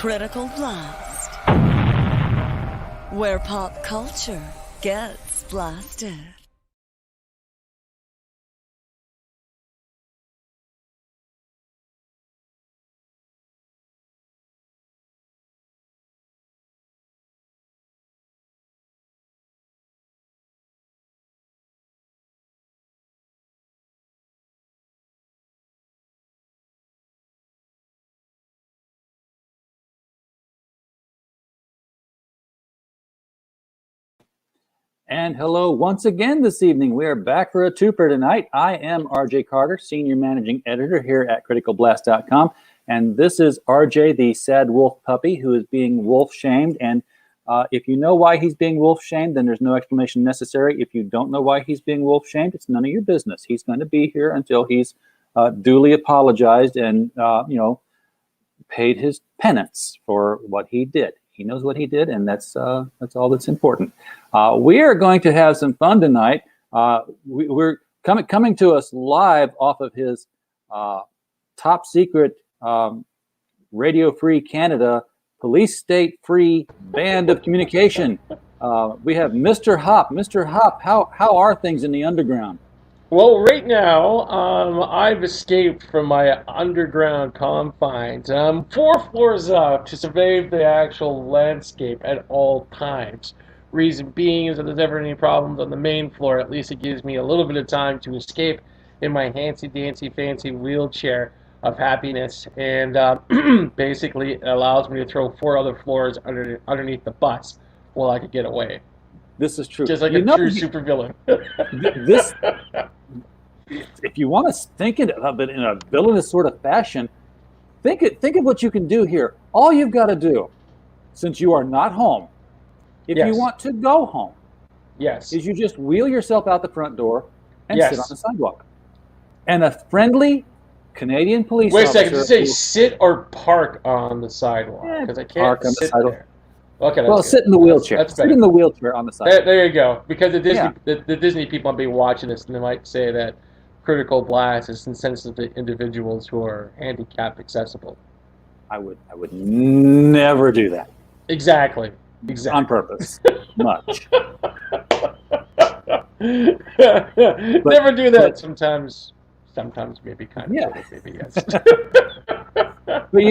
Critical Blast, where pop culture gets blasted. And hello once again this evening. We are back for a twofer tonight. I am RJ Carter, Senior Managing Editor here at criticalblast.com. And this is RJ, the sad wolf puppy who is being wolf shamed. And if you know why he's being wolf shamed, then there's no explanation necessary. If you don't know why he's being wolf shamed, it's none of your business. He's going to be here until he's duly apologized and, paid his penance for what he did. He knows what he did, and that's all that's important. We are going to have some fun tonight. We're coming to us live off of his top secret Radio Free Canada Police State Free Band of Communication. We have Mr. Hoppe. Mr. Hoppe, how are things in the underground? Well, right now, I've escaped from my underground confines. I'm 4 floors up to survey the actual landscape at all times. Reason being is that if there's ever any problems on the main floor, at least it gives me a little bit of time to escape in my hancy-dancy fancy wheelchair of happiness. And basically, it allows me to throw 4 other floors underneath the bus while I could get away. This is true. Just like a true supervillain. This, if you want to think of it in a villainous sort of fashion, think of what you can do here. All you've got to do, since you are not home, if you want to go home, is you just wheel yourself out the front door and sit on the sidewalk. And a friendly Canadian police officer... Wait a second, did you say sit or park on the sidewalk? Because I can't sit there. Okay, well, sit in the wheelchair. Sit in the wheelchair on the side. There you go. Because the Disney people might be watching this, and they might say that Critical Blast is insensitive to individuals who are handicap accessible. I would never do that. Exactly. On purpose. Much. Never do that. Sometimes maybe kind of. Maybe yes. But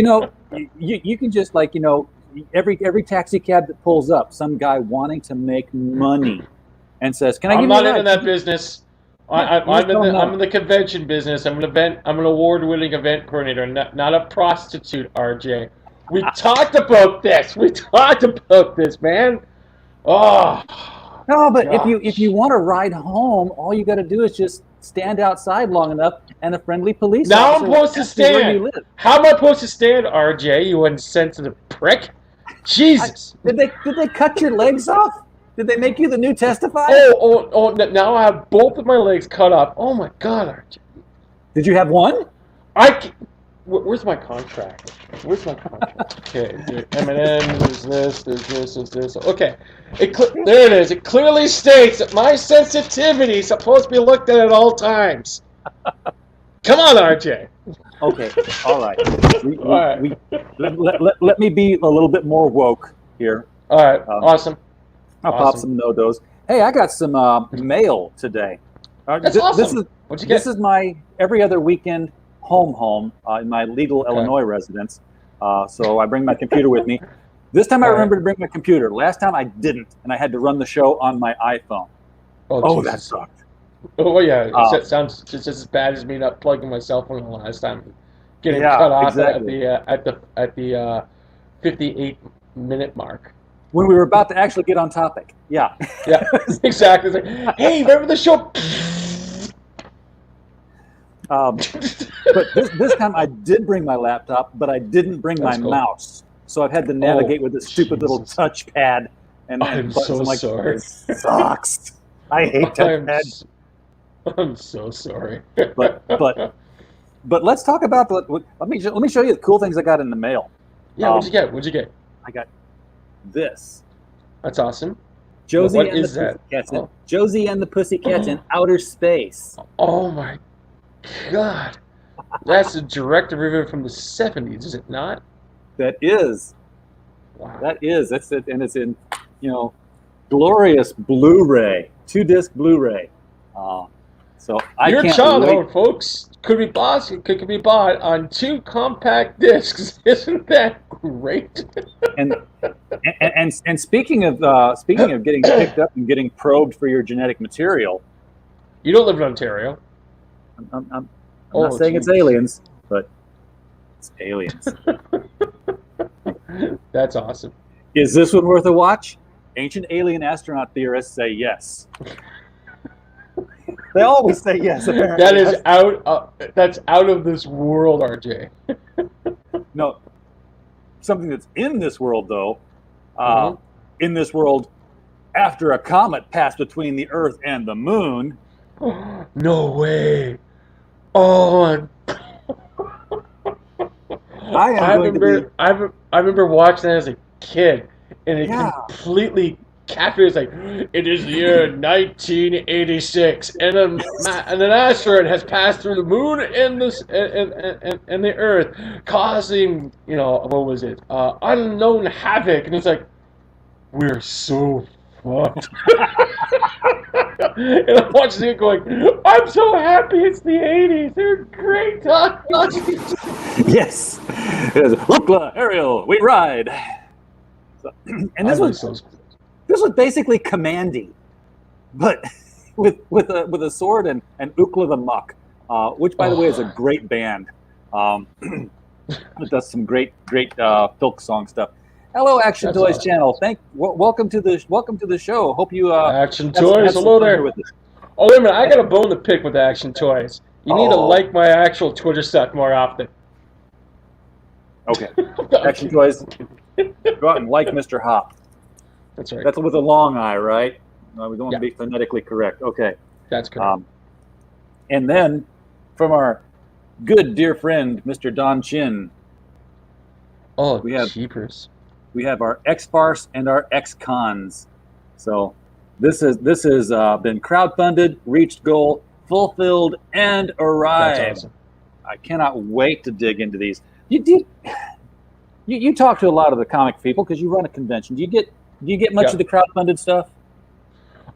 you can just every taxi cab that pulls up, some guy wanting to make money, and says, "Can I give you a ride?" I'm not in that business. I'm in the convention business. I'm an award-winning event coordinator, not a prostitute. RJ, we talked about this. Man. Oh. No, but gosh. if you want to ride home, all you got to do is just stand outside long enough, and a friendly police officer. Now I'm supposed to stand. How am I supposed to stand, RJ? You insensitive prick. Jesus! Did they cut your legs off? Did they make you the new testifier? Oh! Now I have both of my legs cut off. Oh my God, RJ! Did you have one? Where's my contract? Okay, M&M. There's this. Okay, there it is. It clearly states that my sensitivity is supposed to be looked at all times. Come on, RJ. Okay, all right. Let me be a little bit more woke here. All right, awesome. I'll pop some no-dos. Hey, I got some mail today. That's awesome. What'd you get? This is my every other weekend home in my legal Illinois residence. So I bring my computer with me. This time I remember to bring my computer. Last time I didn't, and I had to run the show on my iPhone. Oh, that sucked. Oh yeah, it sounds just as bad as me not plugging my cell phone the last time, getting cut off at the 58-minute mark. When we were about to actually get on topic. Yeah, exactly. It's like, hey, remember the show? But this time I did bring my laptop, but I didn't bring my mouse. So I've had to navigate with this stupid little touchpad. And I'm so sorry. It sucks. I hate touchpads. I'm so sorry. but let's talk about let me show you the cool things I got in the mail. Yeah, what'd you get? I got this. That's awesome. Josie what and is the that? Pussycats Josie and the Pussycats in outer space. Oh my God. That's a direct derivative from the 70s, is it not? That is. Wow. That's it, and it's in, glorious Blu-ray, 2-disc Blu-ray. So I Your can't childhood, wait. folks, could be bought on 2 compact discs. Isn't that great? And speaking of getting picked up and getting probed for your genetic material, You don't live in Ontario. I'm not saying it's Jeez. aliens, but it's aliens. That's awesome. Is this one worth a watch? Ancient alien astronaut theorists say yes. They always say yes. Apparently, That is that's out of this world, RJ. no. Something that's in this world, though. Mhm. In this world, after a comet passed between the Earth and the Moon. No way. Oh, I am going to be. I remember watching that as a kid, and it Yeah. completely captured. It's like it is the year 1986, and an asteroid has passed through the moon and and the Earth, causing what was it? Unknown havoc, and it's like we're so fucked. And I'm watching it going, I'm so happy it's the 80s. They're great times. Yes. Ookla, Ariel, we ride. So, and this was basically Commandy, but with a sword and Ookla the Muck, which by the way is a great band. It does some great folk song stuff. Hello, Action That's Toys awesome. channel. Welcome to the show. Hope you Action have Toys, some hello pleasure there. with it. Oh, wait a minute. I got a bone to pick with Action Toys. You need to Oh. like my actual Twitter stuff more often. Okay. Action Toys, go out and like Mr. Hoppe. That's right. That's with a long I, right? We don't want Yeah. to be phonetically correct. Okay. That's correct. And then from our good dear friend, Mr. Don Chin, we have cheapers. We have our X-Farce and our X-Cons. So this has been crowdfunded, reached goal, fulfilled, and arrived. That's awesome. I cannot wait to dig into these. You talk to a lot of the comic people because you run a convention. Do you get much of the crowdfunded stuff?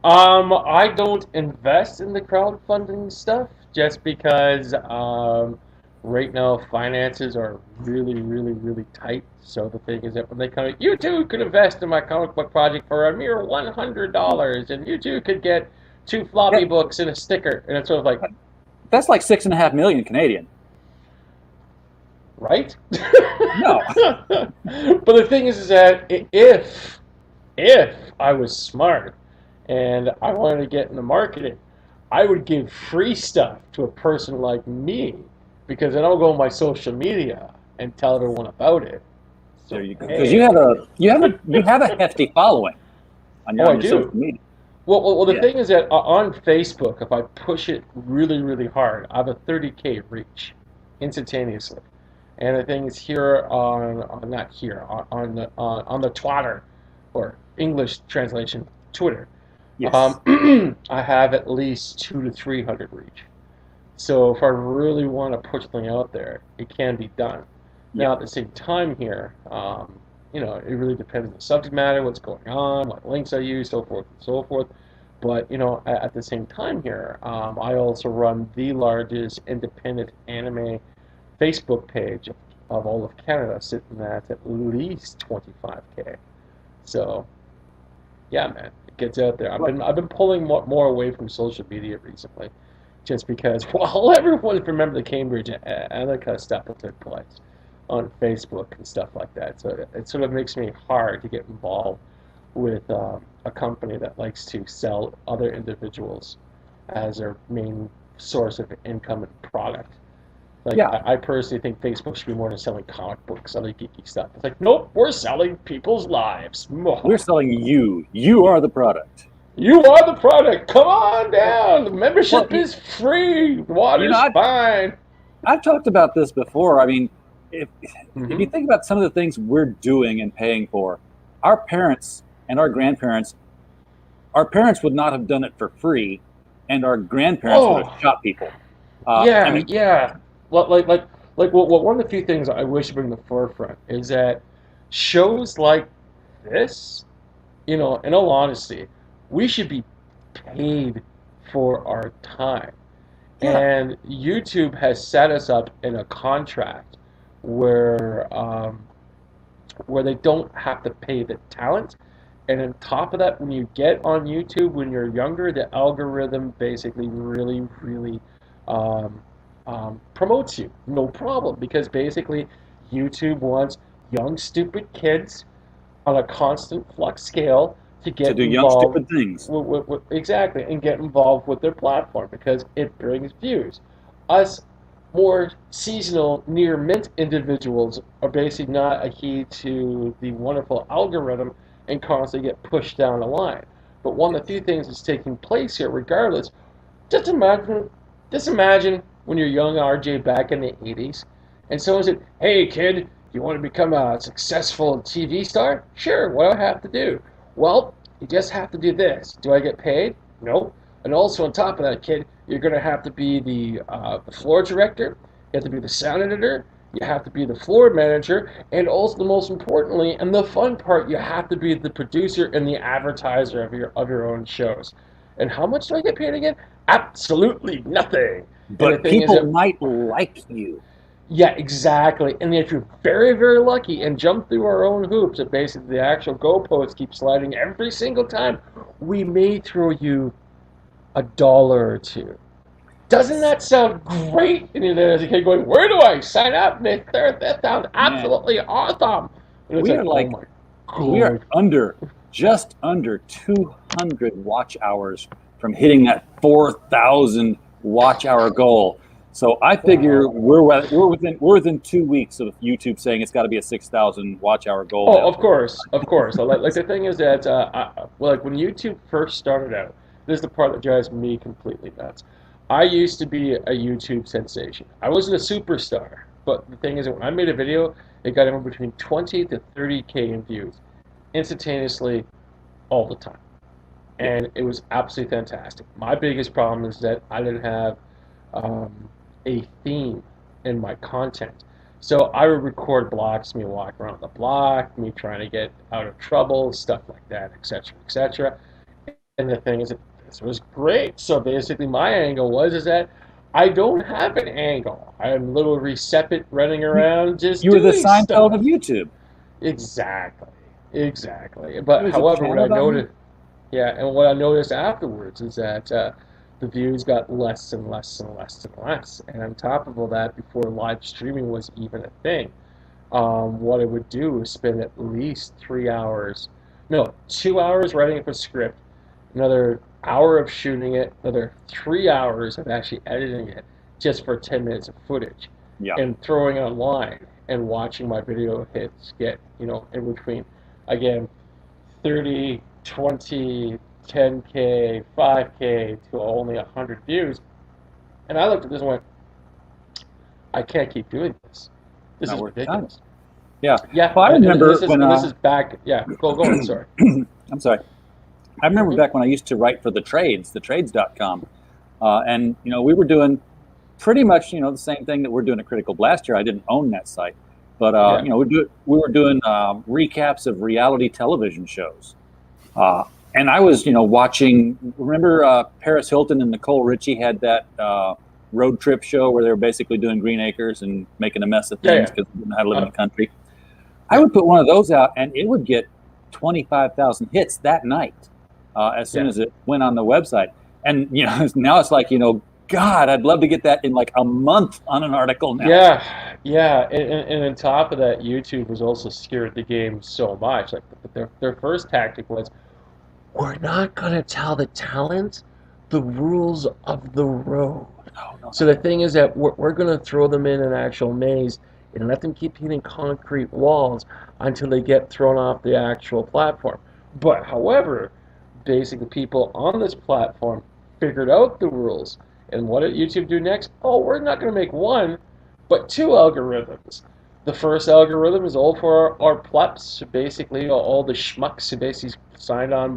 I don't invest in the crowdfunding stuff just because right now finances are really, really, really tight. So the thing is that when they come, you too could invest in my comic book project for a mere $100, and you too could get 2 floppy books and a sticker, and it's sort of like that's like 6.5 million Canadian. Right? No. But the thing is that if I was smart and I wanted to get into marketing, I would give free stuff to a person like me because then I'll go on my social media and tell everyone about it. So because you have a hefty following on your social media. Well, the thing is that on Facebook, if I push it really, really hard, I have a 30K reach instantaneously. And the thing is here on the Twitter, or English translation, Twitter. Yes. I have at least 200 to 300 reach. So if I really want to push something out there, it can be done. Now at the same time here, it really depends on the subject matter, what's going on, what links I use, so forth and so forth. But at the same time here, I also run the largest independent anime Facebook page of all of Canada, sitting at least 25K. So, yeah, man, it gets out there. I've been pulling more away from social media recently, just because everyone remember the Cambridge Analytica stuff that took place on Facebook and stuff like that. So it sort of makes me hard to get involved with a company that likes to sell other individuals as their main source of income and product. I personally think Facebook should be more than selling comic books, other geeky stuff. It's like, nope, we're selling people's lives. We're selling you. You are the product. You are the product. Come on down. The membership is free. The water's fine. I've talked about this before. I mean, if you think about some of the things we're doing and paying for, our parents and our grandparents, would not have done it for free, and our grandparents would have shot people. Yeah. Well, one of the few things I wish to bring to the forefront is that shows like this, in all honesty, we should be paid for our time. Yeah. And YouTube has set us up in a contract where they don't have to pay the talent. And on top of that, when you get on YouTube when you're younger, the algorithm basically really, really um, promotes you. No problem, because basically YouTube wants young, stupid kids on a constant flux scale to To get do young, involved stupid things. exactly, and get involved with their platform because it brings views. Us more seasonal near mint individuals are basically not adhered to the wonderful algorithm and constantly get pushed down the line. But one of the few things that's taking place here, regardless, just imagine, when you're young RJ back in the 80s, and someone said, "Hey kid, you want to become a successful TV star? Sure, what do I have to do? Well, you just have to do this. Do I get paid? Nope. And also on top of that, kid, you're going to have to be the floor director. You have to be the sound editor. You have to be the floor manager, and also the most importantly, and the fun part, you have to be the producer and the advertiser of your own shows. And how much do I get paid again? Absolutely nothing. And the But thing is people that, might like you. yeah, exactly. And if you're very, very lucky and jump through our own hoops, and basically the actual goalposts keep sliding every single time, we may throw you $1 or two. Doesn't that sound great? And you're there as a kid going, "Where do I sign up?" And that sounds Man, absolutely awesome. And it's we like, are oh like my we are god. just under 200 watch hours from hitting that 4,000 watch hour goal. So I figure Wow. we're within 2 weeks of YouTube saying it's got to be a 6,000 watch hour goal Oh, now. of course, of course. Like the thing is that, well, like when YouTube first started out, this is the part that drives me completely nuts. I used to be a YouTube sensation. I wasn't a superstar, but the thing is that when I made a video, it got in between 20 to 30K in views instantaneously all the time, Yeah. and it was absolutely fantastic. My biggest problem is that I didn't have um, a theme in my content. So I would record blocks, me walking around the block, me trying to get out of trouble, stuff like that, etc., etc. And the thing is that this was great. So basically, my angle is that I don't have an angle. I'm little Recepit running You, around just you were the doing Seinfeld of stuff. YouTube. Exactly, exactly. But There's a however, what channel I about me. noticed, yeah, and what I noticed afterwards is that the views got less and less and less and less. And on top of all that, before live streaming was even a thing, what I would do is spend at least 3 hours, no, 2 hours writing up a script, another hour of shooting it, another 3 hours of actually editing it just for 10 minutes of footage Yeah. and throwing it online and watching my video hits get, in between, again, 30, 20, 10K, 5K to only 100 views. And I looked at this and went, I can't keep doing this. This Not is worth the time. ridiculous. Yeah. Yeah, Well, I and remember this is when and this is back. Yeah, go on. Sorry. I'm sorry. I remember Hmm. back when I used to write for the trades.com. And we were doing pretty much the same thing that we're doing at Critical Blast here. I didn't own that site, but Yeah, we were doing recaps of reality television shows. And I was watching. Remember Paris Hilton and Nicole Richie had that road trip show where they were basically doing Green Acres and making a mess of yeah, things yeah, because they didn't know how to live in the country. I yeah, would put one of those out, and it would get 25,000 hits that night as soon yeah. as it went on the website. And now it's like God, I'd love to get that in like a month on an article now. Yeah, yeah, and on top of that, YouTube was also scared the game so much. Like their first tactic was, we're not gonna tell the talent the rules of the road. No, no, So no. the thing is that we're gonna throw them in an actual maze and let them keep hitting concrete walls until they get thrown off the actual platform. But however, basically people on this platform figured out the rules. And what did YouTube do next? Oh, we're not going to make one, but two algorithms. The first algorithm is all for our plebs, basically all the schmucks who basically signed on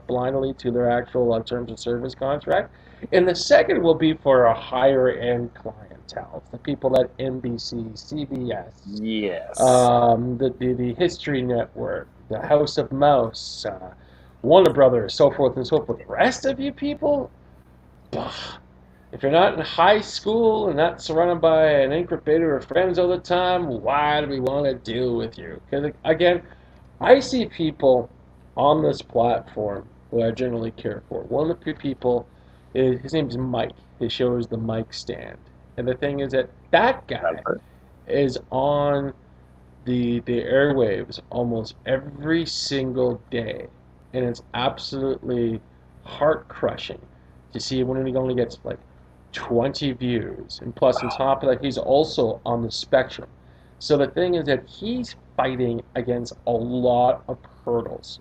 blindly to their actual terms of service contract. And the second will be for a higher end clientele, the people at NBC, CBS, Yes. the History Network, the House of Mouse, Warner Brothers, so forth and so forth. The rest of you people, bah, if you're not in high school and not surrounded by an incubator of friends all the time, why do we want to deal with you? Because again, I see people on this platform who I generally care for. One of the people, his name is Mike. His show is the Mike Stand. And the thing is that that guy is on the airwaves almost every single day. And it's absolutely heart crushing to see when he only gets like 20 views. And plus, on top of that, he's also on the spectrum. So the thing is that he's fighting against a lot of hurdles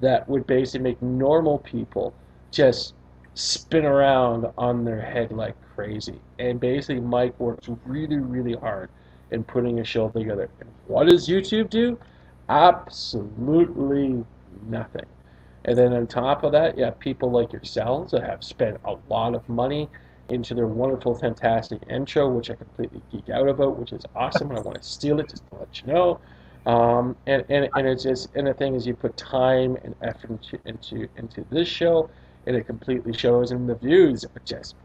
that would basically make normal people just spin around on their head like crazy. And basically, Mike works really, really hard in putting a show together. And what does YouTube do? Absolutely nothing. And then on top of that, you have people like yourselves that have spent a lot of money into their wonderful, fantastic intro, which I completely geek out about, which is awesome, and I want to steal it just to let you know. And it's just, and the thing is, you put time and effort into this show, and it completely shows. And the views are just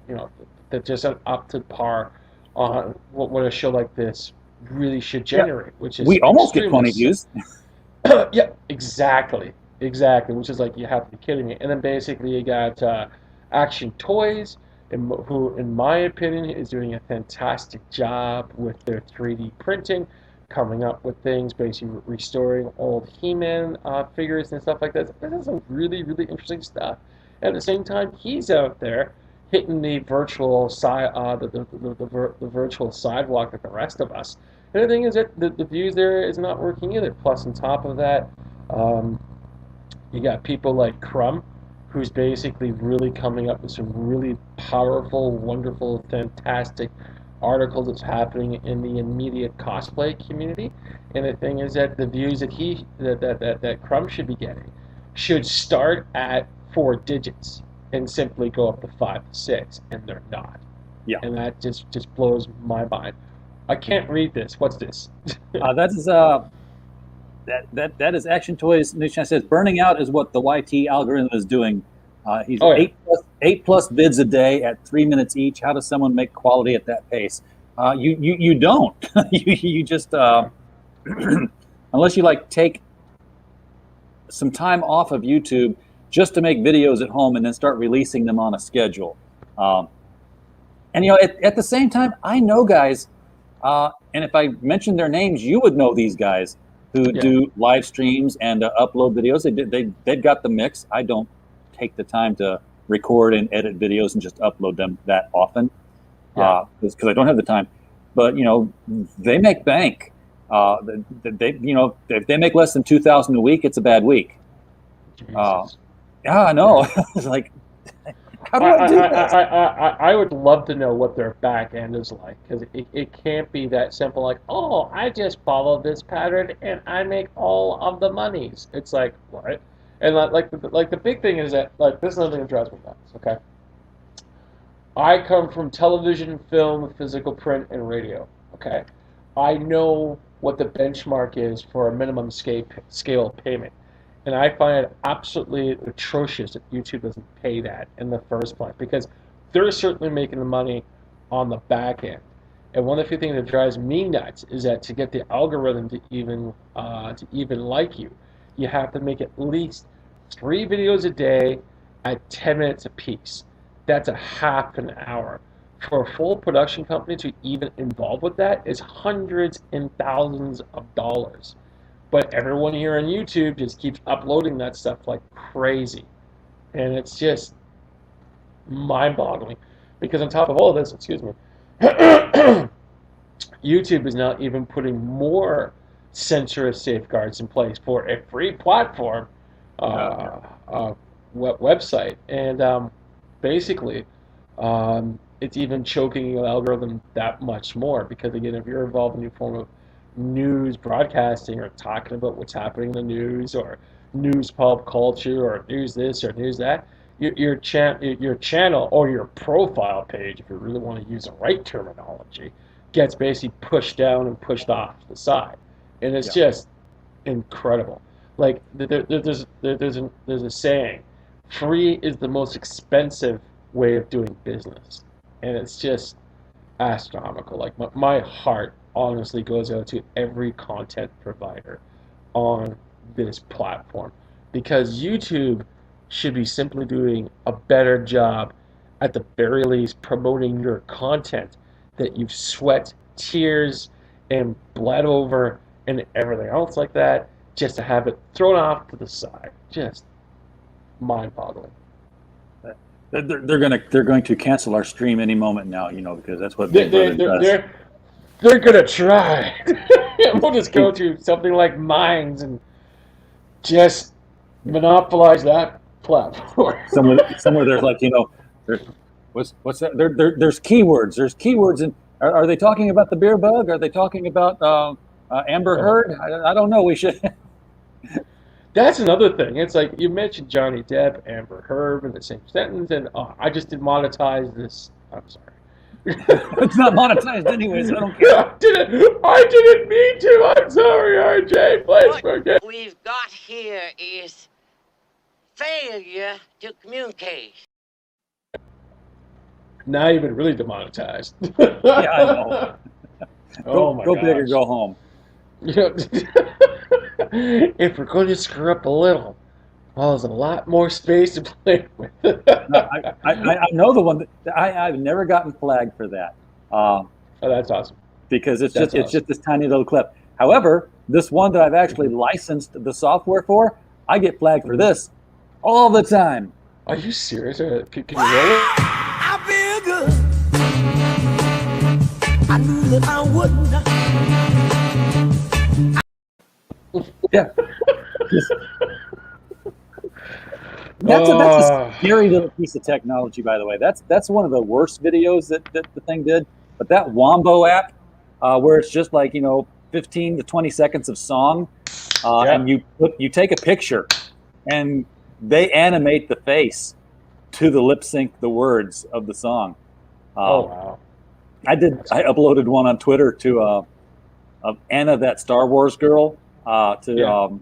you know, they're just up to par on what a show like this really should generate, which is we almost get 20 extremely views. yeah, exactly. Which is like, you have to be kidding me. And then basically you got Action Toys, who, in my opinion, is doing a fantastic job with their 3D printing, coming up with things, basically restoring old He-Man figures and stuff like that. This is some really, really interesting stuff. At the same time, he's out there hitting the virtual the virtual sidewalk like the rest of us. And the thing is that the views there is not working either. Plus, on top of that, um, you got people like Crumb, who's basically really coming up with some really powerful, wonderful, fantastic articles that's happening in the immediate cosplay community. And the thing is that the views that Crumb should be getting should start at 4 digits and simply go up to 5 to 6, and they're not. Yeah. And that just blows my mind. I can't read this. What's this? That is that is Action Toys. Nation says burning out is what the YT algorithm is doing. He's Oh, yeah. eight plus bids a day at 3 minutes each. How does someone make quality at that pace? You don't. you just unless you like take some time off of YouTube just to make videos at home and then start releasing them on a schedule. And at the same time, I know guys, and if I mentioned their names, you would know these guys who do live streams and upload videos. They've got the mix. I don't take the time to record and edit videos and just upload them that often because I don't have the time. But they make bank. If they make less than $2,000 a week, it's a bad week. Yeah, I know. It's like, how do I do that? I would love to know what their back end is like, because it can't be that simple. Like, oh, I just follow this pattern and I make all of the monies. It's like, what? And like the big thing is that, like, this is another thing that drives me nuts. Okay, I come from television, film, physical print, and radio. Okay, I know what the benchmark is for a minimum scale payment. And I find it absolutely atrocious that YouTube doesn't pay that in the first place, because they're certainly making the money on the back end. And one of the few things that drives me nuts is that to get the algorithm to even like you, you have to make at least 3 videos a day at 10 minutes apiece. That's a half an hour. For a full production company to even involve with that is hundreds and thousands of dollars. But everyone here on YouTube just keeps uploading that stuff like crazy. And it's just mind-boggling. Because on top of all of this, excuse me, YouTube is now even putting more censorship safeguards in place for a free platform website. And basically, it's even choking the algorithm that much more. Because again, if you're involved in any form of news broadcasting or talking about what's happening in the news or news pop culture or news this or news that, your channel or your profile page, if you really want to use the right terminology, gets basically pushed down and pushed off to the side. And it's just incredible. Like there's a saying, free is the most expensive way of doing business, and it's just astronomical. Like my heart honestly goes out to every content provider on this platform because YouTube should be simply doing a better job at the very least promoting your content that you've sweat, tears, and bled over and everything else like that just to have it thrown off to the side. Just mind-boggling. They're going to cancel our stream any moment now, because that's what They, Big they, Brother they're, does. they're, they're gonna try. We'll just go to something like Minds and just monopolize that platform. Somewhere there's like there, what's that? There's keywords. There's keywords, and are they talking about the beer bug? Are they talking about Amber Heard? I don't know. We should. That's another thing. It's like you mentioned Johnny Depp, Amber Heard in the same sentence, and I just demonetized this. I'm sorry. It's not monetized anyways. I don't care. I didn't mean to. I'm sorry, RJ. Please forgive. What we've got here is failure to communicate. Now you've been really demonetized. Yeah, I know. Go big or go home. If we're going to screw up a little, well, there's a lot more space to play with. No, I know the one that I've never gotten flagged for that. Oh, that's awesome. Because it's just this tiny little clip. However, this one that I've actually licensed the software for, I get flagged for this all the time. Are you serious? Can you roll it? I feel good. I knew that I wouldn't. Yeah. That's a scary little piece of technology, by the way. That's one of the worst videos that the thing did. But that Wombo app, where it's just like 15 to 20 seconds of song, and you take a picture, and they animate the face to the lip sync the words of the song. Oh wow! I uploaded one on Twitter to of Anna, that Star Wars girl, to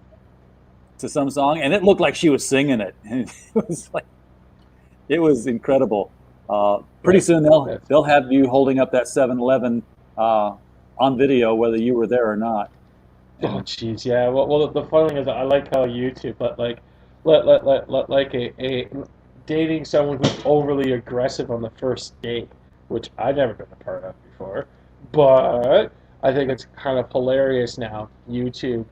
some song, and it looked like she was singing it. And it was incredible. Pretty soon they'll have you holding up that 7-Eleven on video, whether you were there or not. Oh jeez, yeah. Well, the funny thing is, I like how YouTube, but like a dating someone who's overly aggressive on the first date, which I've never been a part of before, but I think it's kind of hilarious now. YouTube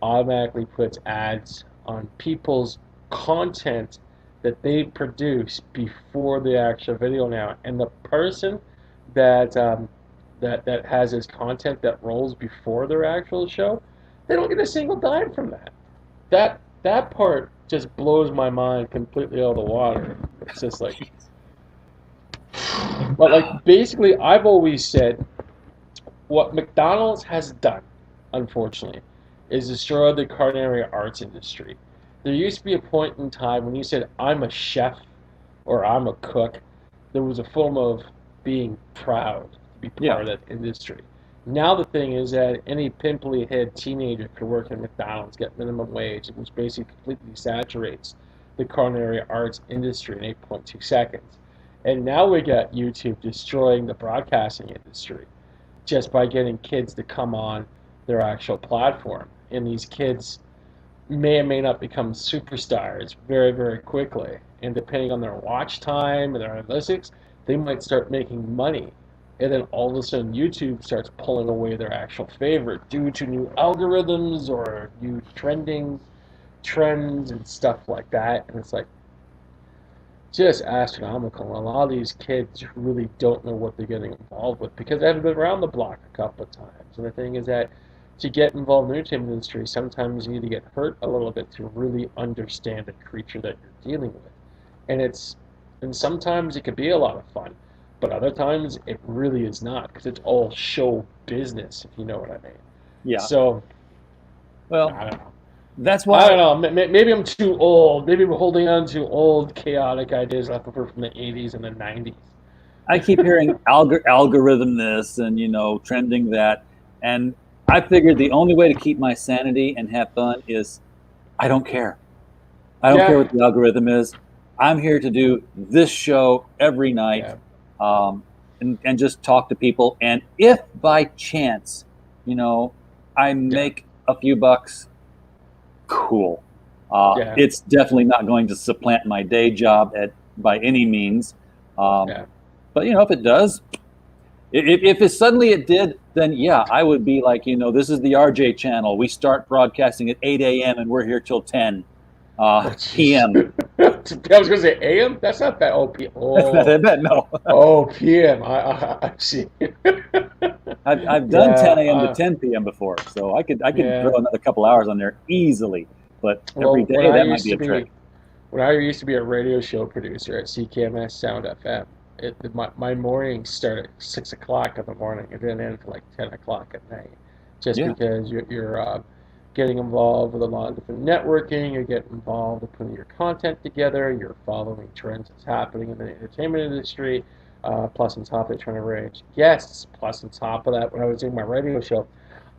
automatically puts ads on people's content that they produce before the actual video now, and the person that that has his content that rolls before their actual show, they don't get a single dime from that. That part just blows my mind completely out of the water. It's just like, but like basically, I've always said what McDonald's has done, unfortunately, is destroy the culinary arts industry. There used to be a point in time when you said, I'm a chef or I'm a cook, there was a form of being proud to be part of that industry. Now the thing is that any pimply head teenager could work in McDonald's, get minimum wage, which basically completely saturates the culinary arts industry in 8.2 seconds. And now we got YouTube destroying the broadcasting industry just by getting kids to come on their actual platform. And these kids may or may not become superstars very, very quickly. And depending on their watch time and their analytics, they might start making money. And then all of a sudden YouTube starts pulling away their actual favorite due to new algorithms or new trends and stuff like that. And it's like just astronomical. And a lot of these kids really don't know what they're getting involved with because they haven't been around the block a couple of times. And the thing is that to get involved in the entertainment industry, sometimes you need to get hurt a little bit to really understand the creature that you're dealing with. And sometimes it can be a lot of fun, but other times it really is not because it's all show business, if you know what I mean. Yeah. So, well, I don't know. That's why I don't know. Maybe I'm too old. Maybe we're holding on to old, chaotic ideas left over from the 80s and the 90s. I keep hearing algorithm this and trending that, and I figured the only way to keep my sanity and have fun is I don't care. I don't care Yeah. what the algorithm is. I'm here to do this show every night, Yeah. and just talk to people. And if by chance, I Yeah. make a few bucks, cool. Yeah. It's definitely not going to supplant my day job by any means. Yeah. But if it does, if it suddenly it did, then yeah, I would be like, this is the RJ channel. We start broadcasting at 8 a.m. and we're here till 10 Oh, jeez. p.m. I was gonna say AM. That's not bad. Oh, I bet no. oh, PM. I see. I've done Yeah. 10 a.m. to 10 p.m. before, so I could throw Yeah. another couple hours on there easily. But every Well, day that might be a trick. when I used to be a radio show producer at CKMS Sound FM, my mornings start at 6 o'clock in the morning and then end at like 10 o'clock at night, just Yeah. because you're getting involved with a lot of different networking, you're getting involved with putting your content together, you're following trends that's happening in the entertainment industry, plus on top of it trying to arrange guests, plus on top of that when I was doing my radio show,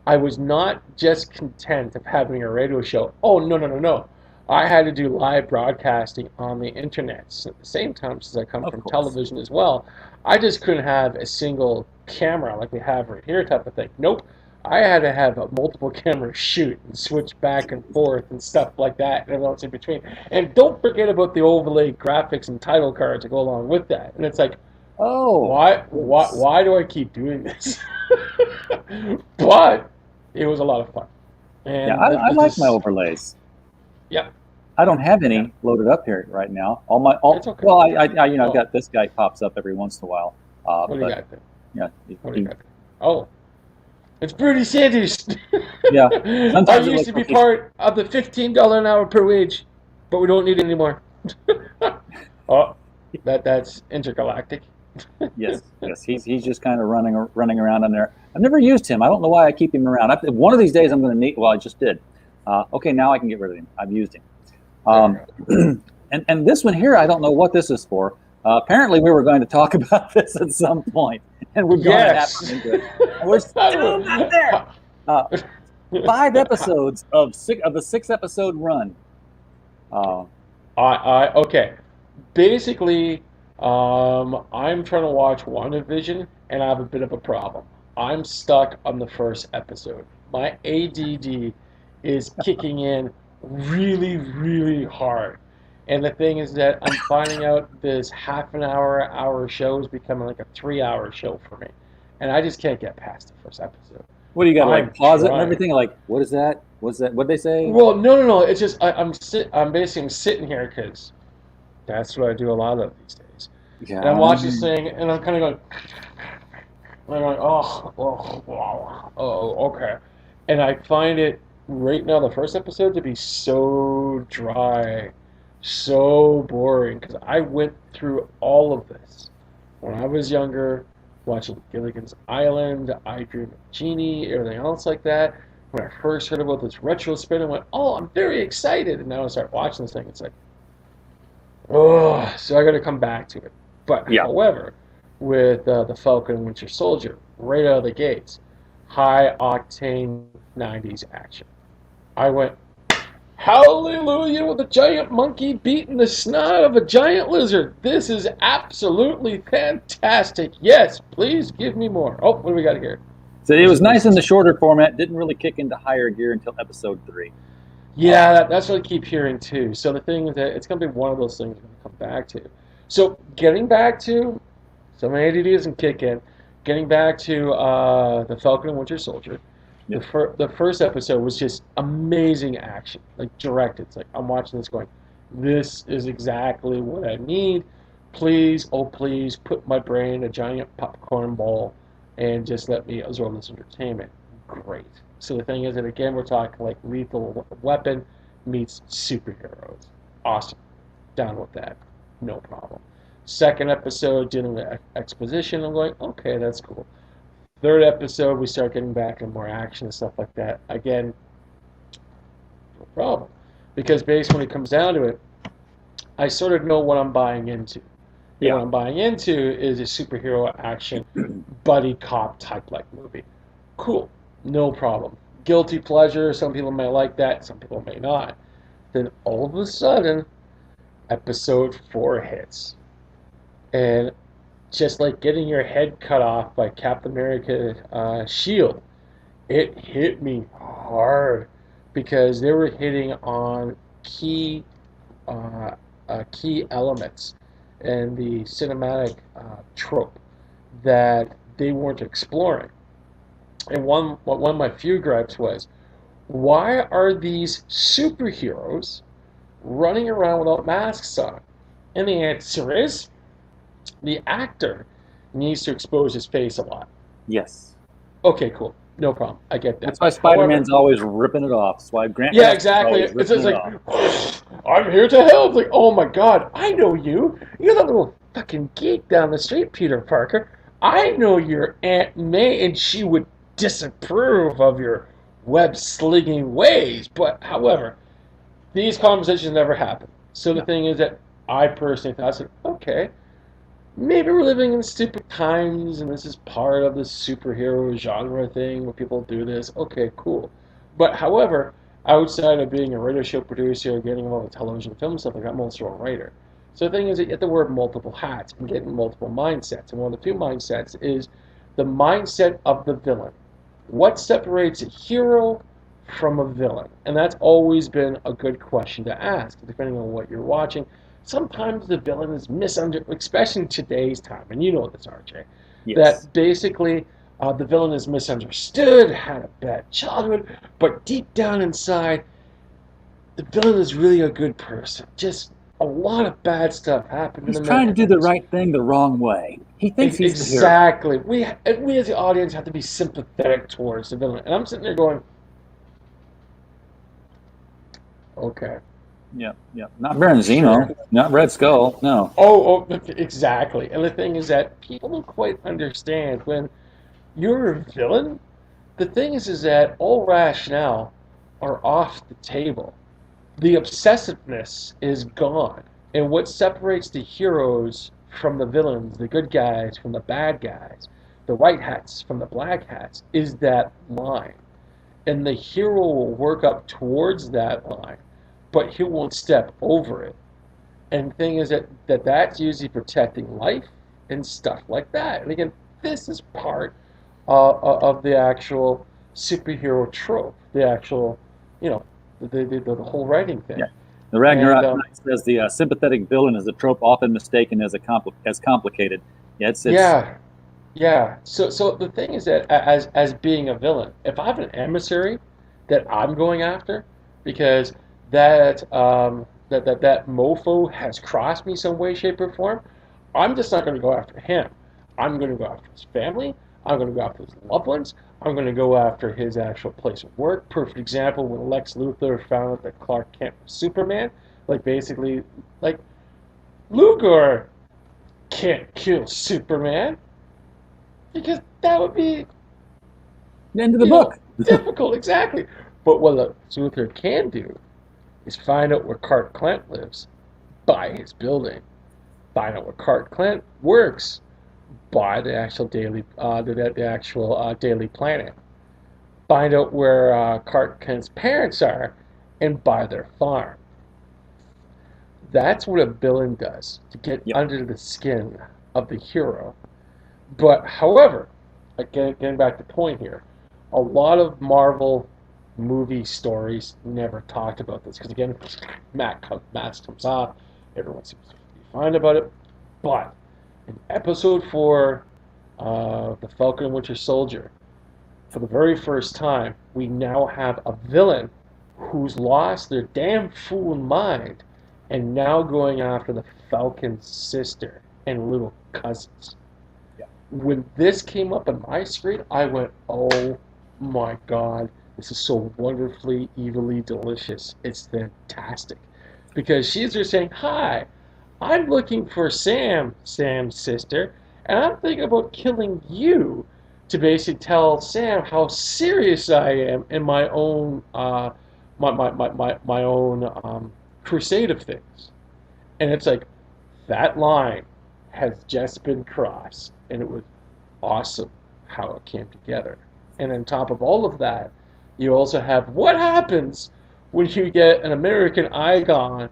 I was not just content of having a radio show. Oh, no, no, no, no. I had to do live broadcasting on the internet at the same time, since I come Of from course. television as well. I just couldn't have a single camera like we have right here type of thing. Nope. I had to have a multiple camera shoot and switch back and forth and stuff like that and everything else in between. And don't forget about the overlay graphics and title cards that go along with that. And it's like, Oh, goodness. why do I keep doing this? But it was a lot of fun. Yeah, And I it like my just, overlays. yeah, I don't have yeah, any loaded up here right now. it's okay. Well, I've Oh, got this guy pops up every once in a while. what do you But got there? yeah, What do you got there? Oh, it's Bernie Sanders. yeah. I Sometimes it used looks to be like part of the $15 an hour per wage, but we don't need it anymore. Oh, that's intergalactic. yes, yes. He's just kind of running around on there. I've never used him. I don't know why I keep him around. One of these days I'm going to need. Well, I just did. Okay, now I can get rid of him. I've used him. There we Um, go. and this one here, I don't know what this is for. Apparently, we were going to talk about this at some point, and we've gone an hour Yes. into it, and we're still not there. Uh, 5 episodes of the 6 episode run. Uh, Okay. Basically, I'm trying to watch WandaVision, and I have a bit of a problem. I'm stuck on the first episode. My ADD is kicking in really, really hard. And the thing is that I'm finding out this half an hour show is becoming like a 3 hour show for me. And I just can't get past the first episode. what do you got to I'm like pause it and trying. everything? Like, what is that? What's that? What'd they say? Well, no, no, no. It's just I'm basically sitting here because that's what I do a lot of these days. Yeah. And I'm watching this thing, and I'm kind of going, and I'm going, oh, okay. And I find it right now, the first episode, to be so dry, so boring, because I went through all of this when I was younger, watching Gilligan's Island, I Dream of Jeannie, everything else like that. When I first heard about this retro spin, I went, oh, I'm very excited. And now I start watching this thing, it's like, oh, so I got to come back to it. But Yeah. however, with the Falcon and Winter Soldier, right out of the gates, high octane 90s action. I went, hallelujah, with a giant monkey beating the snot of a giant lizard. This is absolutely fantastic. Yes, please give me more. Oh, what do we got here? So it was nice in the shorter format. Didn't really kick into higher gear until episode 3. Yeah, that's what I keep hearing too. So the thing is that it's going to be one of those things I'm going to come back to. So getting back to, so my ADD doesn't kick in. Getting back to the Falcon and Winter Soldier, Yep. the first episode was just amazing action, like directed. It's like I'm watching this going, this is exactly what I need. Please, oh please, put my brain in a giant popcorn ball and just let me absorb this entertainment. Great. So the thing is that again we're talking like Lethal Weapon meets superheroes. Awesome. Down with that. No problem. Second episode dealing with exposition. I'm going, okay, that's cool. Third episode, we start getting back into more action and stuff like that. Again, no problem. Because basically, when it comes down to it, I sort of know what I'm buying into. And what I'm buying into is a superhero action buddy cop type like movie. Cool. No problem. Guilty pleasure. Some people may like that. Some people may not. Then all of a sudden, episode 4 hits. And just like getting your head cut off by Captain America shield, it hit me hard because they were hitting on key key elements and the cinematic trope that they weren't exploring. And one of my few gripes was, why are these superheroes running around without masks on? And the answer is, the actor needs to expose his face a lot. Yes. Okay, cool. No problem. I get that. That's why Spider-Man's always ripping it off. That's why Grant Yeah, Gustin's exactly. always It's just ripping like, it off. I'm here to help. It's like, oh my God, I know you. You're that little fucking geek down the street, Peter Parker. I know your Aunt May, and she would disapprove of your web-slinging ways. But, however, these conversations never happen. So the No. thing is that I personally thought, I said, okay, maybe we're living in stupid times and this is part of the superhero genre thing where people do this. Okay, cool. But however, outside of being a radio show producer, getting involved with television, film stuff like that, I'm also a writer. So the thing is that you have to wear multiple hats and get in multiple mindsets. And one of the few mindsets is the mindset of the villain. What separates a hero from a villain? And that's always been a good question to ask, depending on what you're watching. Sometimes the villain is misunderstood, especially in today's time, and you know this, RJ, Yes. that basically the villain is misunderstood, had a bad childhood, but deep down inside, the villain is really a good person. Just a lot of bad stuff happened He's in trying to do the America. right thing the wrong way. He thinks he's the hero. Exactly. We as the audience have to be sympathetic towards the villain. And I'm sitting there going, okay. Yep. Not Baron Zemo. Not Red Skull. No. Oh, exactly. And the thing is that people don't quite understand when you're a villain. The thing is that all rationale are off the table. The obsessiveness is gone. And what separates the heroes from the villains, the good guys from the bad guys, the white hats from the black hats, is that line. And the hero will work up towards that line, but he won't step over it. And the thing is that's usually protecting life and stuff like that. And again, this is part of the actual superhero trope, the actual, you know, the whole writing thing. Yeah. The Ragnarok And, Knight says the sympathetic villain is a trope often mistaken as complicated. Yeah, it's Yeah. So the thing is that as being a villain, if I have an emissary that I'm going after because that mofo has crossed me some way, shape, or form, I'm just not going to go after him. I'm going to go after his family. I'm going to go after his loved ones. I'm going to go after his actual place of work. Perfect example when Lex Luthor found out that Clark Kent was Superman. Like basically, like Luthor can't kill Superman because that would be the end of the book. difficult, exactly. But what Lex Luthor can do is find out where Clark Kent lives, buy his building, find out where Clark Kent works, buy the actual daily Daily Planet, find out where Clark Kent's parents are, and buy their farm. That's what a villain does to get under the skin of the hero. But however, again, getting back to the point here, a lot of Marvel movie stories never talked about this because again, mask comes off, everyone seems to be fine about it. But in episode 4 of the Falcon and Winter Soldier, for the very first time, we now have a villain who's lost their damn fool mind and now going after the Falcon's sister and little cousins. Yeah. When this came up on my screen, I went, oh my God, this is so wonderfully, evilly delicious. It's fantastic. Because she's just saying, hi, I'm looking for Sam's sister, and I'm thinking about killing you to basically tell Sam how serious I am in my own my own crusade of things. And it's like that line has just been crossed, and it was awesome how it came together. And on top of all of that, you also have what happens when you get an American icon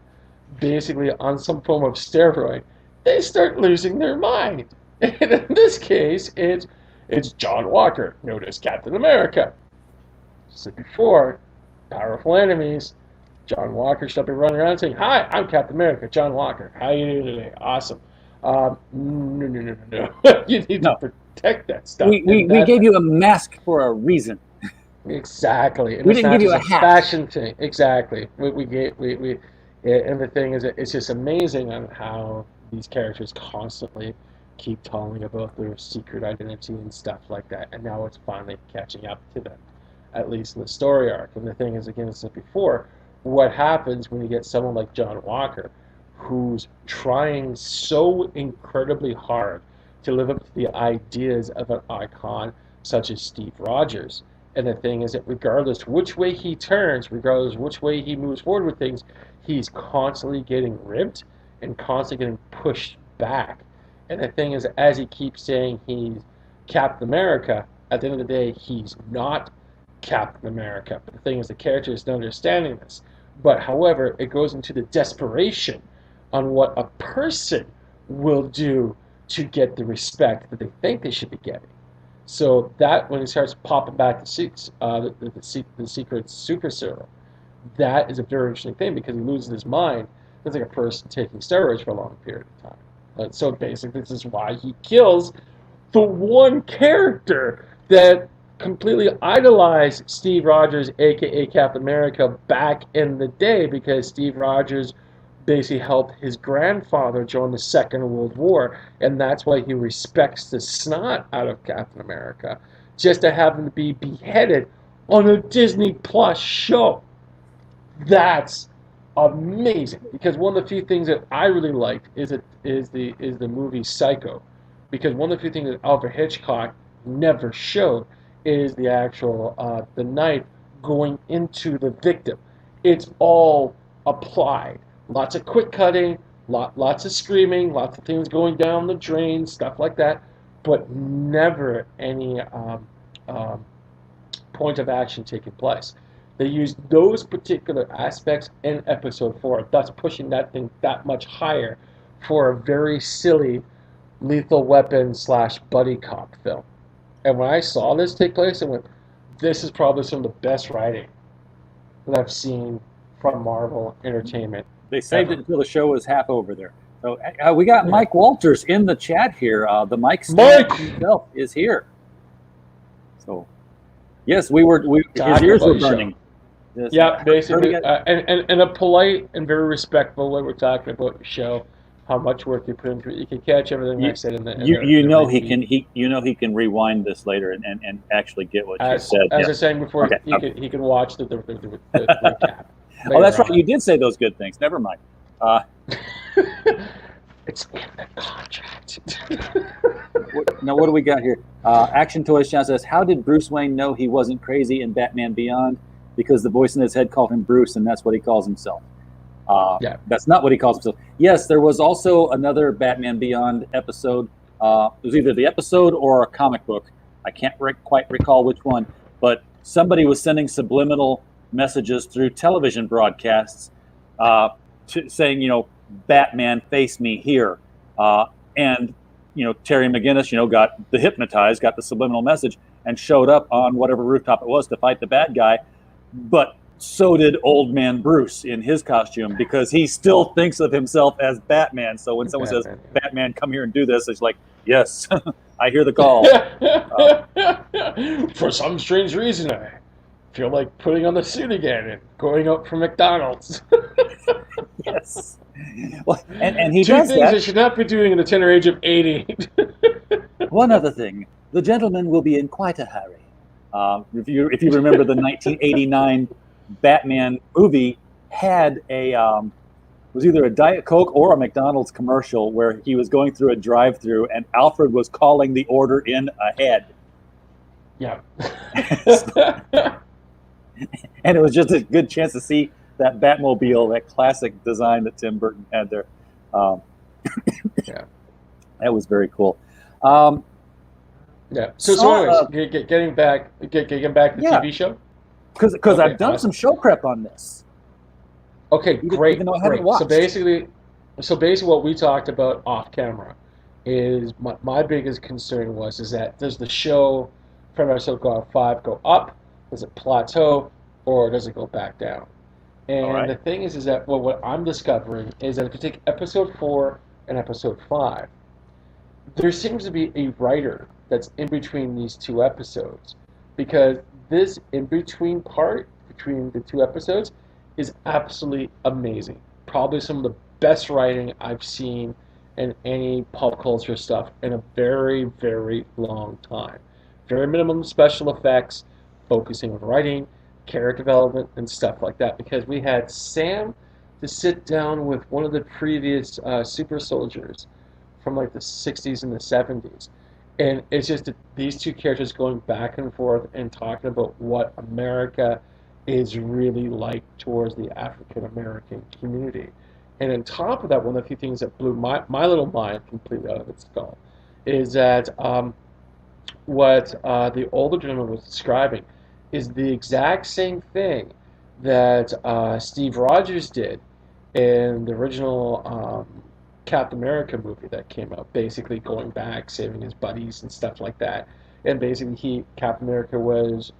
basically on some form of steroid. They start losing their mind. And in this case, it's John Walker, known as Captain America. So before, powerful enemies. John Walker should be running around saying, "Hi, I'm Captain America, John Walker. How you doing today? Awesome." No. You need to protect that stuff. We gave you a mask for a reason. Exactly. And we it's didn't not give you just a hat. fashion thing. Exactly. And the thing is, it's just amazing on how these characters constantly keep telling about their secret identity and stuff like that. And now it's finally catching up to them, at least in the story arc. And the thing is, again, as I said before, what happens when you get someone like John Walker, who's trying so incredibly hard to live up to the ideas of an icon such as Steve Rogers. And the thing is that regardless which way he turns, regardless which way he moves forward with things, he's constantly getting ripped and constantly getting pushed back. And the thing is, as he keeps saying he's Captain America, at the end of the day, he's not Captain America. But the thing is, the character is not understanding this. But however, it goes into the desperation on what a person will do to get the respect that they think they should be getting. So that when he starts popping back the secret super serum, that is a very interesting thing because he loses his mind. It's like a person taking steroids for a long period of time. So basically, this is why he kills the one character that completely idolized Steve Rogers, aka Captain America, back in the day, because Steve Rogers basically helped his grandfather join the Second World War, and that's why he respects the snot out of Captain America, just to have him to be beheaded on a Disney Plus show. That's amazing, because one of the few things that I really liked is the movie Psycho, because one of the few things that Alfred Hitchcock never showed is the actual the knife going into the victim. It's all applied. Lots of quick cutting, lots of screaming, lots of things going down the drain, stuff like that, but never any point of action taking place. They used those particular aspects in episode 4, thus pushing that thing that much higher for a very silly Lethal Weapon / buddy cop film. And when I saw this take place, I went, this is probably some of the best writing that I've seen from Marvel Entertainment. They saved it until the show was half over there. So we got Mike Walters in the chat here. The Mike himself is here. So, yes, his ears were burning. Yeah, basically, and a polite and very respectful way we're talking about your show, how much work you put into it. You can catch everything I said in the. He can rewind this later and actually get what you said. As I was saying before, he can watch the recap. Oh, that's right. You did say those good things. Never mind. It's in the contract. Now, what do we got here? Action Toys John says, how did Bruce Wayne know he wasn't crazy in Batman Beyond? Because the voice in his head called him Bruce, and that's what he calls himself. That's not what he calls himself. Yes, there was also another Batman Beyond episode. It was either the episode or a comic book. I can't quite recall which one, but somebody was sending subliminal messages through television broadcasts saying, Batman, face me here. And, Terry McGinnis, got the hypnotized, got the subliminal message, and showed up on whatever rooftop it was to fight the bad guy. But so did old man Bruce in his costume, because he still thinks of himself as Batman. So when someone says, Batman, come here and do this, it's like, yes, I hear the call. For some strange reason, I feel like putting on the suit again and going out for McDonald's. Yes. Well, and he Two does things that. I should not be doing in the tender age of 80. One other thing, the gentleman will be in quite a hurry. If you remember, the 1989 Batman movie had was either a Diet Coke or a McDonald's commercial where he was going through a drive-through and Alfred was calling the order in ahead. Yeah. And it was just a good chance to see that Batmobile, that classic design that Tim Burton had there. Yeah. That was very cool. Yeah. So Saw, anyways, getting back to the yeah, TV show. because Okay, I've done some awesome. show prep on this, Okay, even though I haven't great. watched. So basically, what we talked about off camera is my biggest concern was is that does the show from episode 5 go up, does it plateau, or does it go back down? All And right. the thing is that what I'm discovering is that if you take episode 4 and episode 5, there seems to be a writer that's in between these two episodes because this in between part between the two episodes is absolutely amazing. Probably some of the best writing I've seen in any pop culture stuff in a very, very long time. Very minimum special effects, focusing on writing, character development, and stuff like that. Because we had Sam to sit down with one of the previous super soldiers from like the 60s and the 70s. And it's just that these two characters going back and forth and talking about what America is really like towards the African American community. And on top of that, one of the few things that blew my little mind completely out of its skull is that what the older gentleman was describing is the exact same thing that Steve Rogers did in the original Captain America movie that came out, basically going back, saving his buddies and stuff like that. And basically, Captain America was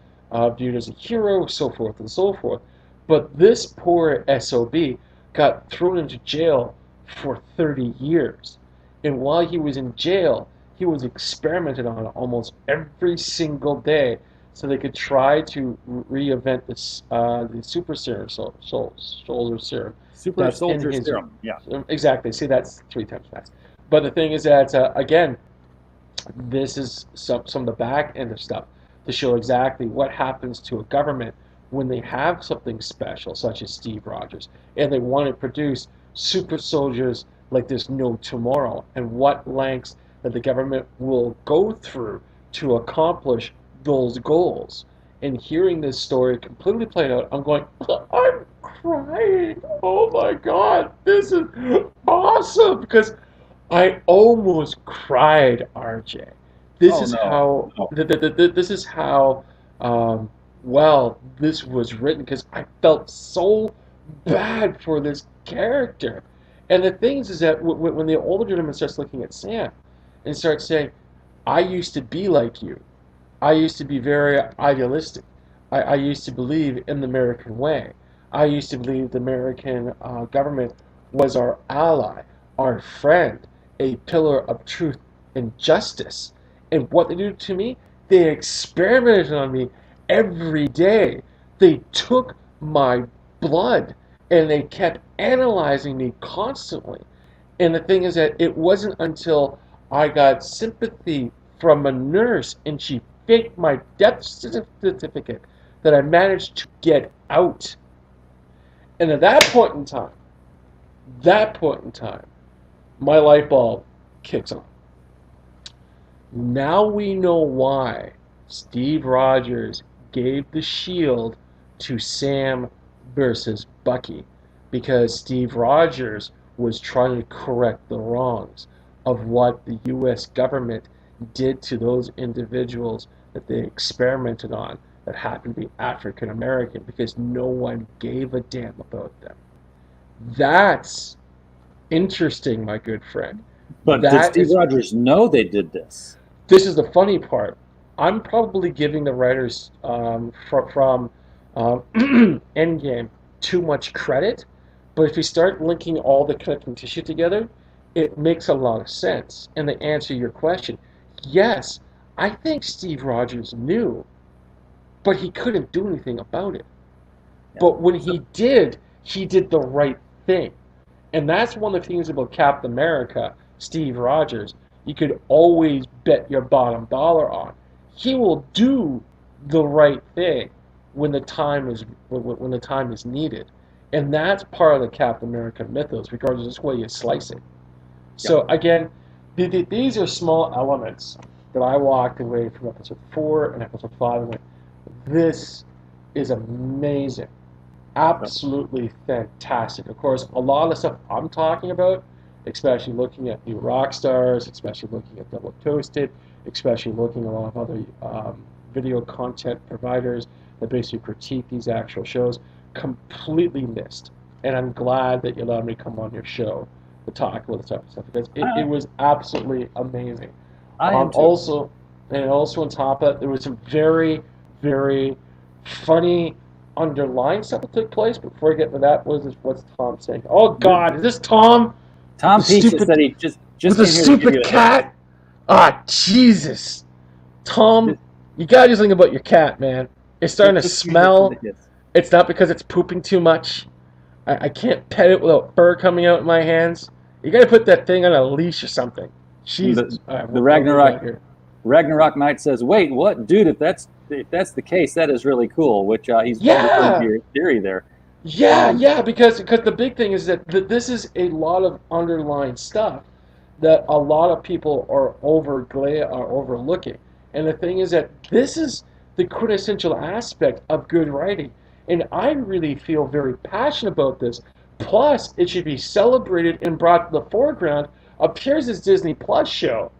viewed as a hero, so forth and so forth. But this poor SOB got thrown into jail for 30 years. And while he was in jail, he was experimented on almost every single day so they could try to reinvent the super serum, soldier serum Super that's in Soldier his. Serum. Yeah. Exactly. See, that's 3 times fast. But the thing is that, again, this is some of the back end of stuff to show exactly what happens to a government when they have something special, such as Steve Rogers, and they want to produce super soldiers like there's no tomorrow, and what lengths that the government will go through to accomplish those goals. And hearing this story completely played out, I'm going, I'm crying. Oh my God, this is awesome because I almost cried, RJ. This Oh is no. how No. this is how well this was written because I felt so bad for this character. And the things is that when the older gentleman starts looking at Sam and starts saying, "I used to be like you. I used to be very idealistic. I used to believe in the American way. I used to believe the American government was our ally, our friend, a pillar of truth and justice. And what they do to me, they experimented on me every day. They took my blood and they kept analyzing me constantly. And the thing is that it wasn't until I got sympathy from a nurse and she faked my death certificate that I managed to get out. And at that point in time, my light bulb kicks on. Now we know why Steve Rogers gave the shield to Sam versus Bucky. Because Steve Rogers was trying to correct the wrongs of what the US government did to those individuals that they experimented on that happened to be African American because no one gave a damn about them. That's interesting, my good friend. But did That Steve is Rogers know they did this? This is the funny part. I'm probably giving the writers from Endgame too much credit, but if you start linking all the connecting tissue together, it makes a lot of sense. And to answer your question, yes, I think Steve Rogers knew, but he couldn't do anything about it. Yeah. But when he did the right thing. And that's one of the things about Captain America, Steve Rogers, you could always bet your bottom dollar on. He will do the right thing when the time is needed. And that's part of the Captain America mythos, regardless of which way you slice it. So again, these are small elements that I walked away from episode 4 and episode 5 and went, this is amazing. Absolutely fantastic. Of course, a lot of the stuff I'm talking about, especially looking at New Rock Stars, especially looking at Double Toasted, especially looking at a lot of other video content providers that basically critique these actual shows, completely missed. And I'm glad that you allowed me to come on your show to talk about this type of stuff because it was absolutely amazing. I am too. Also, and also on top of that, there was some very, very funny underlying stuff that took place. But before I get to that, what's Tom saying? Oh God, is this Tom? Tom The Peach just stupid- said he just With the came here to give you stupid a cat? Ah, Jesus. Tom, you gotta do something about your cat, man. It's starting to Just smell. give you a- It's not because it's pooping too much. I can't pet it without fur coming out in my hands. You gotta put that thing on a leash or something. Jesus. All right, The what do we Ragnarok got here? Ragnarok Knight says, "Wait, what, dude? If that's the case, that is really cool." Which he's Yeah. referring to your theory there. Yeah, because the big thing is that this is a lot of underlying stuff that a lot of people are overlooking. And the thing is that this is the quintessential aspect of good writing. And I really feel very passionate about this. Plus, it should be celebrated and brought to the foreground. Appears this Disney Plus show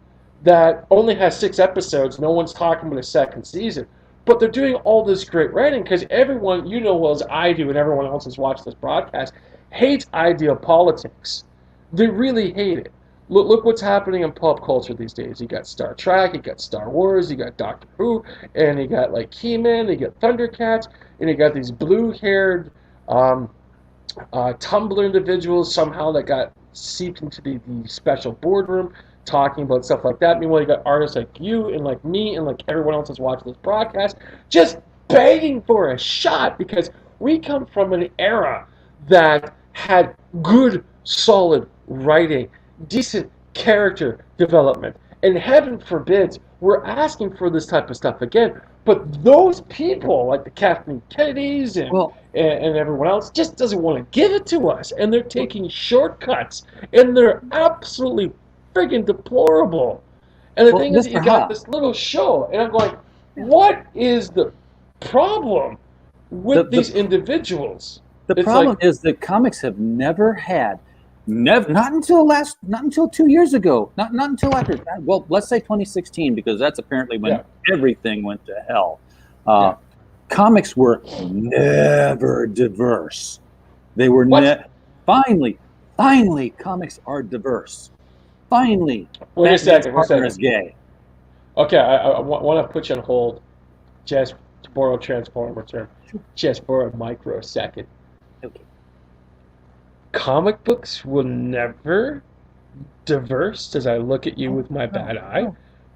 that only has 6 episodes. No one's talking about a second season. But they're doing all this great writing because everyone, you know well as I do, and everyone else who's watched this broadcast, hates ideal politics. They really hate it. Look what's happening in pop culture these days. You got Star Trek, you got Star Wars, you got Doctor Who, and you got like He-Man, you got Thundercats, and you got these blue-haired Tumblr individuals somehow that got seeped into the special boardroom talking about stuff like that. Meanwhile, you got artists like you and like me and like everyone else that's watching this broadcast just begging for a shot because we come from an era that had good, solid writing, decent character development. And heaven forbids we're asking for this type of stuff again. But those people, like the Kathleen Kennedys and everyone else, just doesn't want to give it to us. And they're taking shortcuts. And they're absolutely friggin' deplorable. And the thing is, you got this little show. And I'm going, what is the problem with these individuals? The problem is that comics have never had, not until 2 years ago, not until after, well, let's say 2016, because that's apparently when everything went to hell. Comics were never diverse. They were finally, comics are diverse. Finally, wait a second. Is gay. Okay, I want to put you on hold, just to borrow a Transformer term, just for a microsecond. Okay. Comic books will never diverse as I look at you with my bad eye.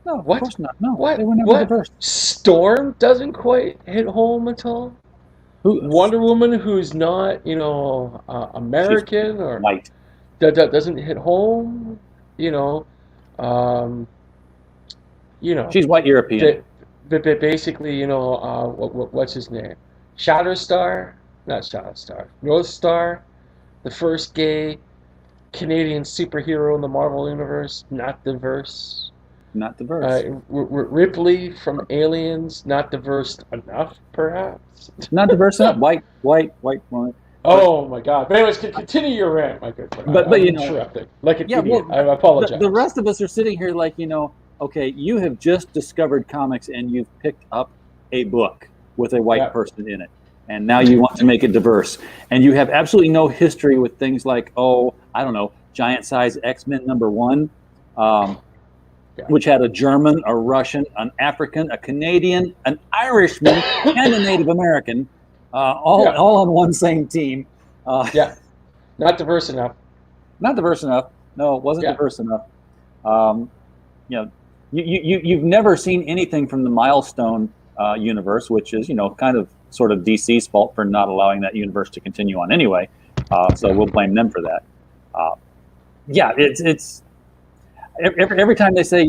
No, of What? course not. No, What? they were never What? diverse. Storm doesn't quite hit home at all. Wonder Woman, who's not, American or white, doesn't hit home. She's white European. Basically, what's his name? Shatterstar, not Shatterstar. North Star, the first gay Canadian superhero in the Marvel universe, not diverse. Not diverse. Ripley from Aliens, not diverse enough, perhaps. Not diverse enough. White woman. Oh my God! But anyways, continue your rant, my good friend. But I'm interrupting like an idiot. I apologize. The rest of us are sitting here like, okay, you have just discovered comics and you've picked up a book with a white person in it, and now you want to make it diverse, and you have absolutely no history with things like, Giant Size X-Men #1. Which had a German, a Russian, an African, a Canadian, an Irishman, and a Native American, all on one same team. Not diverse enough. Not diverse enough. No, it wasn't diverse enough. You've never seen anything from the Milestone universe, which is kind of sort of DC's fault for not allowing that universe to continue on anyway. So we'll blame them for that. It's. Every time they say,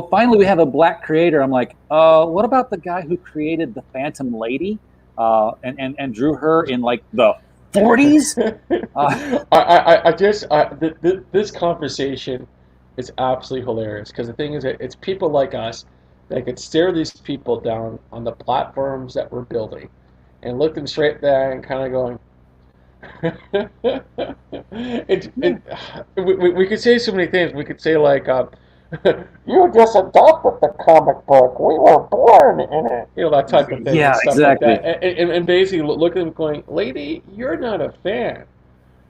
finally we have a black creator, I'm like, what about the guy who created the Phantom Lady and drew her in like the 40s? This conversation is absolutely hilarious because the thing is that it's people like us that could stare these people down on the platforms that we're building and look them straight there and kind of going, we could say so many things. We could say like, You just adopted the comic book. We were born in it. You know, that type of thing and Yeah, stuff like exactly. that. And basically look at him going, lady, you're not a fan.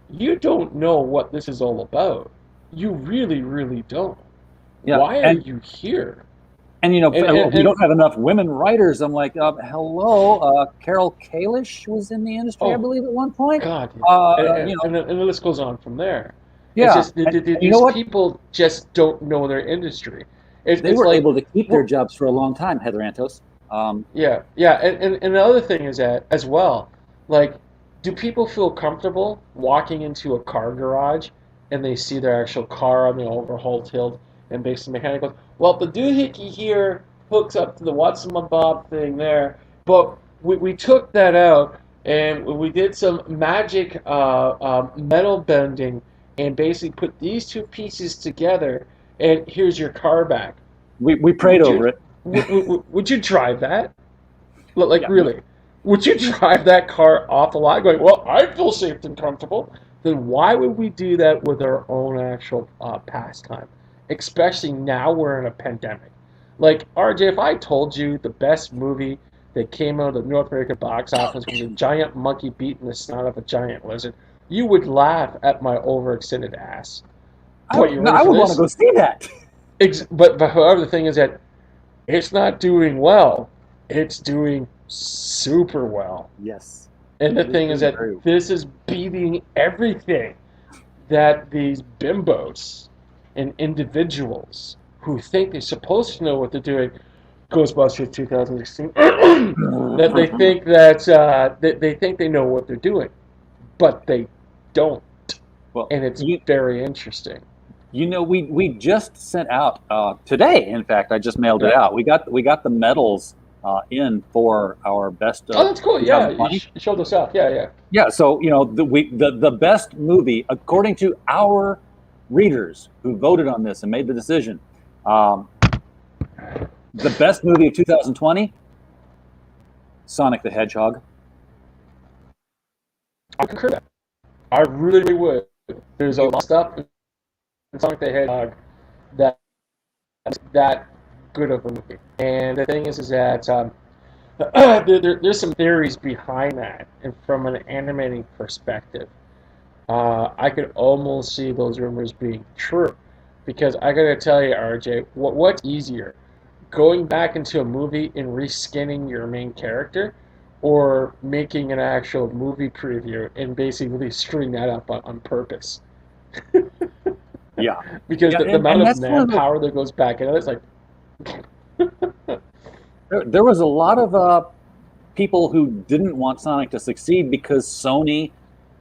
You don't know what this is all about. You really, really don't. Yeah, Why are you here? and And and, we and don't have enough women writers. I'm like, hello, Carol Kalish was in the industry, I oh believe, at one point. God, You know, and the list goes on from there. It's yeah, just and you know these what? people just don't know their industry. They It's were like, able to keep their well, jobs for a long time, Heather Antos. yeah, yeah, and the other thing is that as well, like, do people feel comfortable walking into a car garage and they see their actual car on the overhaul tilt and basically the mechanic goes, well, the doohickey here hooks up to the what's my bob thing there, but we took that out and we did some magic metal bending and basically put these two pieces together and here's your car back. We prayed Would you over it. would you drive that? Like, Yeah, no, really, would you drive that car off the lot going, well, I feel safe and comfortable? Then why would we do that with our own actual pastime? Especially now we're in a pandemic. Like, RJ, if I told you the best movie that came out of the North American box office was a giant monkey beating the snout of a giant lizard, you would laugh at my overextended ass. But you no, ready I for would want to this? go see that. But however, the thing is that it's not doing well. It's doing super well. Yes, And the it is thing is doing that very well. this is beating everything that these bimbos and individuals who think they're supposed to know what they're doing, Ghostbusters 2016, that they think that they think they know what they're doing, but they don't, Well, and it's very interesting. we just sent out today. In fact, I just mailed it Yeah. out. We got the medals in for our best Oh, of that's cool. Yeah, you 2020. showed us off. Yeah, yeah. Yeah, so the best movie according to our readers who voted on this and made the decision. Um, the best movie of 2020, Sonic the Hedgehog. I concur that. I really would. There's a lot of stuff in Sonic the Hedgehog that that good of a movie. And the thing is that there's some theories behind that, and from an animating perspective, I could almost see those rumors being true. Because I gotta tell you, RJ, what's easier, going back into a movie and reskinning your main character, or making an actual movie preview and basically screwing that up on purpose? Yeah, Because yeah, the amount and of that's one of the. manpower that goes back in it, it's like, There was a lot of people who didn't want Sonic to succeed because Sony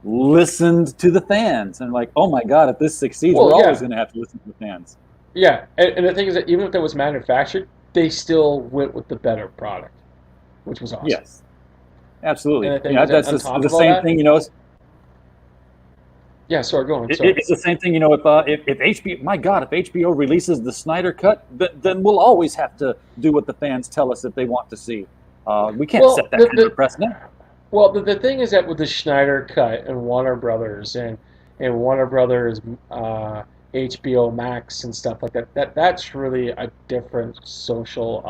listened to the fans and like, oh my god, if this succeeds, well, we're always yeah, going to have to listen to the fans. yeah. And the thing is that even if that was manufactured, they still went with the better product, which was awesome. Yes, And absolutely. the thing Yeah, is that that's on top the of all same that, thing. yeah. Sorry, go on. Sorry. It's the same thing. If HBO, my God, if HBO releases the Snyder cut, then we'll always have to do what the fans tell us that they want to see. We can't Well, set that kind of a precedent. the thing is that with the Schneider cut and Warner Brothers and Warner Brothers HBO Max and stuff like that, that's really a different social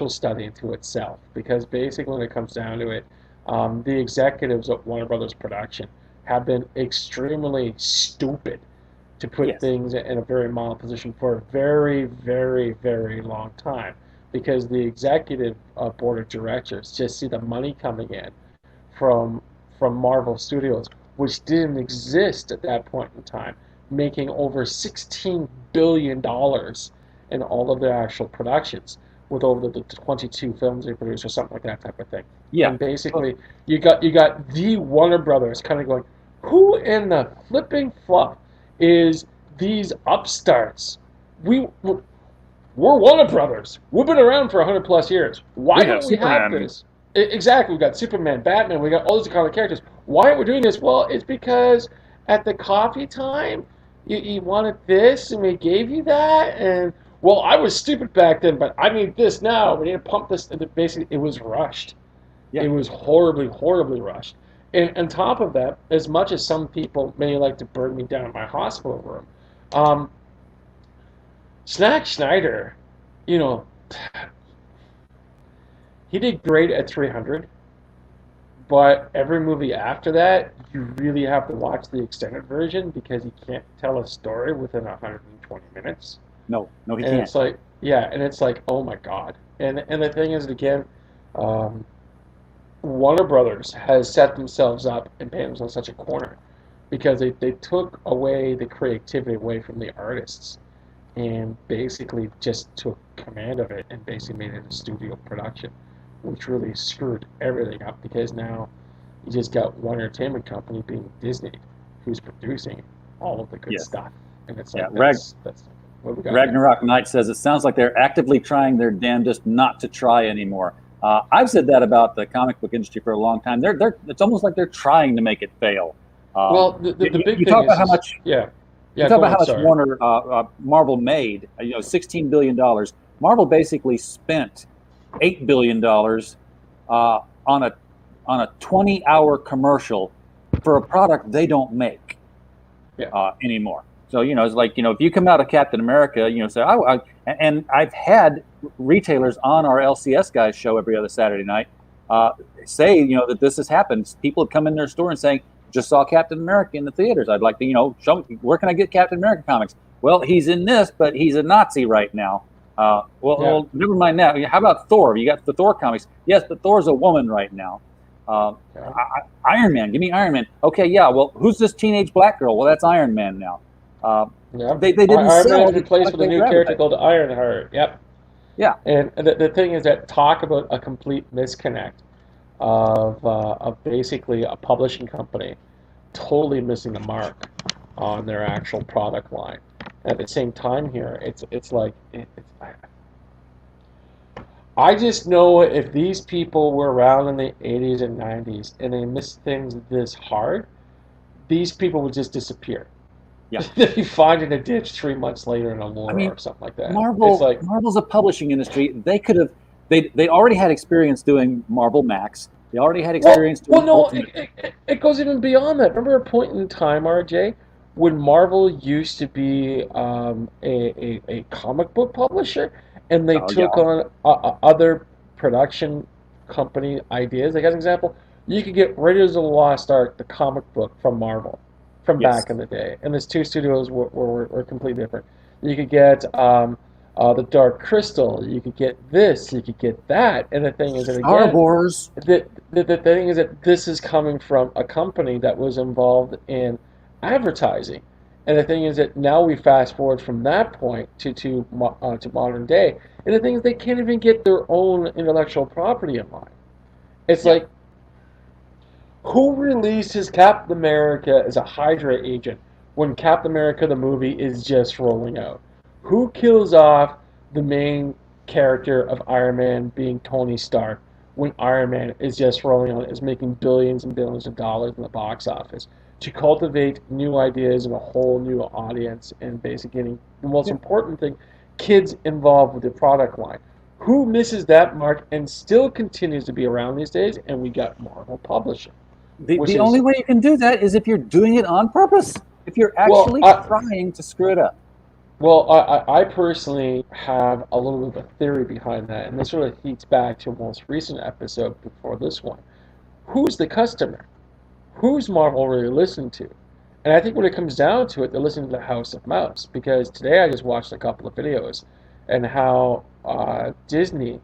study to itself. Because basically, when it comes down to it, the executives of Warner Brothers Production have been extremely stupid to put Yes. things in a very mild position for a very, very, very long time, because the executive board of directors just see the money coming in from Marvel Studios, which didn't exist at that point in time, making over $16 billion in all of their actual productions with over the 22 films they produced or something like that type of thing. Yeah. And basically, you got the Warner Brothers kind of going, who in the flipping fluff is these upstarts? We're Warner Brothers. We've been around for 100 plus years. Why We have don't we have Superman. this? Exactly. We got Superman, Batman. We got all these kind of characters. Why aren't we doing this? Well, it's because at the coffee time, you wanted this, and we gave you that, and well, I was stupid back then, but I need this now. We need to pump this. And basically, it was rushed. Yeah. It was horribly, horribly rushed. And on top of that, as much as some people may like to burn me down in my hospital room, um, Zack Snyder, you know, he did great at 300, but every movie after that, you really have to watch the extended version because he can't tell a story within 120 minutes. No, no, he And can't. it's like, yeah, and it's like, oh my God. And the thing is, again, um, Warner Brothers has set themselves up and painted themselves such a corner because they took away the creativity away from the artists and basically just took command of it and basically made it a studio production, which really screwed everything up because now you just got one entertainment company being Disney, who's producing all of the good Yes. stuff, and it's Yeah, like that's what we got. Ragnarok Knight says it sounds like they're actively trying their damnedest not to try anymore. I've said that about the comic book industry for a long time. It's almost like they're trying to make it fail. Well, the big You thing talk about how is much yeah, you yeah. talk Go about how ahead. much Sorry. Warner Marvel made. $16 billion. Marvel basically spent $8 billion on a 20-hour commercial for a product they don't make anymore. So it's like if you come out of Captain America, say and I've had retailers on our LCS guys show every other Saturday night say that this has happened. People have come in their store and saying, just saw Captain America in the theaters. I'd like to show me, where can I get Captain America comics? Well, he's in this, but he's a Nazi right now. Well, never mind that. How about Thor? You got the Thor comics. Yes, but Thor's a woman right now. Iron Man. Give me Iron Man. Okay, yeah. Well, who's this teenage black girl? Well, that's Iron Man now. They didn't Iron sell Man is the replaced product with a they new were character advertising. called Ironheart. Yep. Yeah. And the thing is that talk about a complete disconnect of basically a publishing company totally missing the mark on their actual product line. At the same time, here it's like I just know if these people were around in the 80s and 90s and they missed things this hard, these people would just disappear. Yeah. They'd be found in a ditch 3 months later in a war I mean, or something like that. It's like Marvel's a publishing industry. They could have. They already had experience doing Marvel Max. They already had experience doing no, Ultimate. it goes even beyond that. Remember a point in time, RJ, when Marvel used to be a comic book publisher, and they Oh yeah. took on other production company ideas. Like as an example, you could get Raiders of the Lost Ark, the comic book from Marvel, from Yes. back in the day, and these two studios were completely different. You could get the Dark Crystal. You could get this. You could get that. And the thing is that Star again, Wars. the thing is that this is coming from a company that was involved in advertising. And the thing is that now we fast forward from that point to modern day. And the thing is they can't even get their own intellectual property in line. It's Yeah. like who releases Captain America as a Hydra agent when Captain America the movie is just rolling out? Who kills off the main character of Iron Man being Tony Stark when Iron Man is just rolling out, is making billions and billions of dollars in the box office? To cultivate new ideas and a whole new audience and basically getting the most Yeah. important thing, kids involved with the product line. Who misses that mark and still continues to be around these days? And we got Marvel Publishing. Which The is only way you can do that is if you're doing it on purpose. If you're well, actually I trying to screw it up. I personally have a little bit of a theory behind that, and this sort of heats back to a most recent episode before this one. Who's the customer? Who's Marvel really listening to? And I think when it comes down to it, they're listening to the House of Mouse because today I just watched a couple of videos and how Disney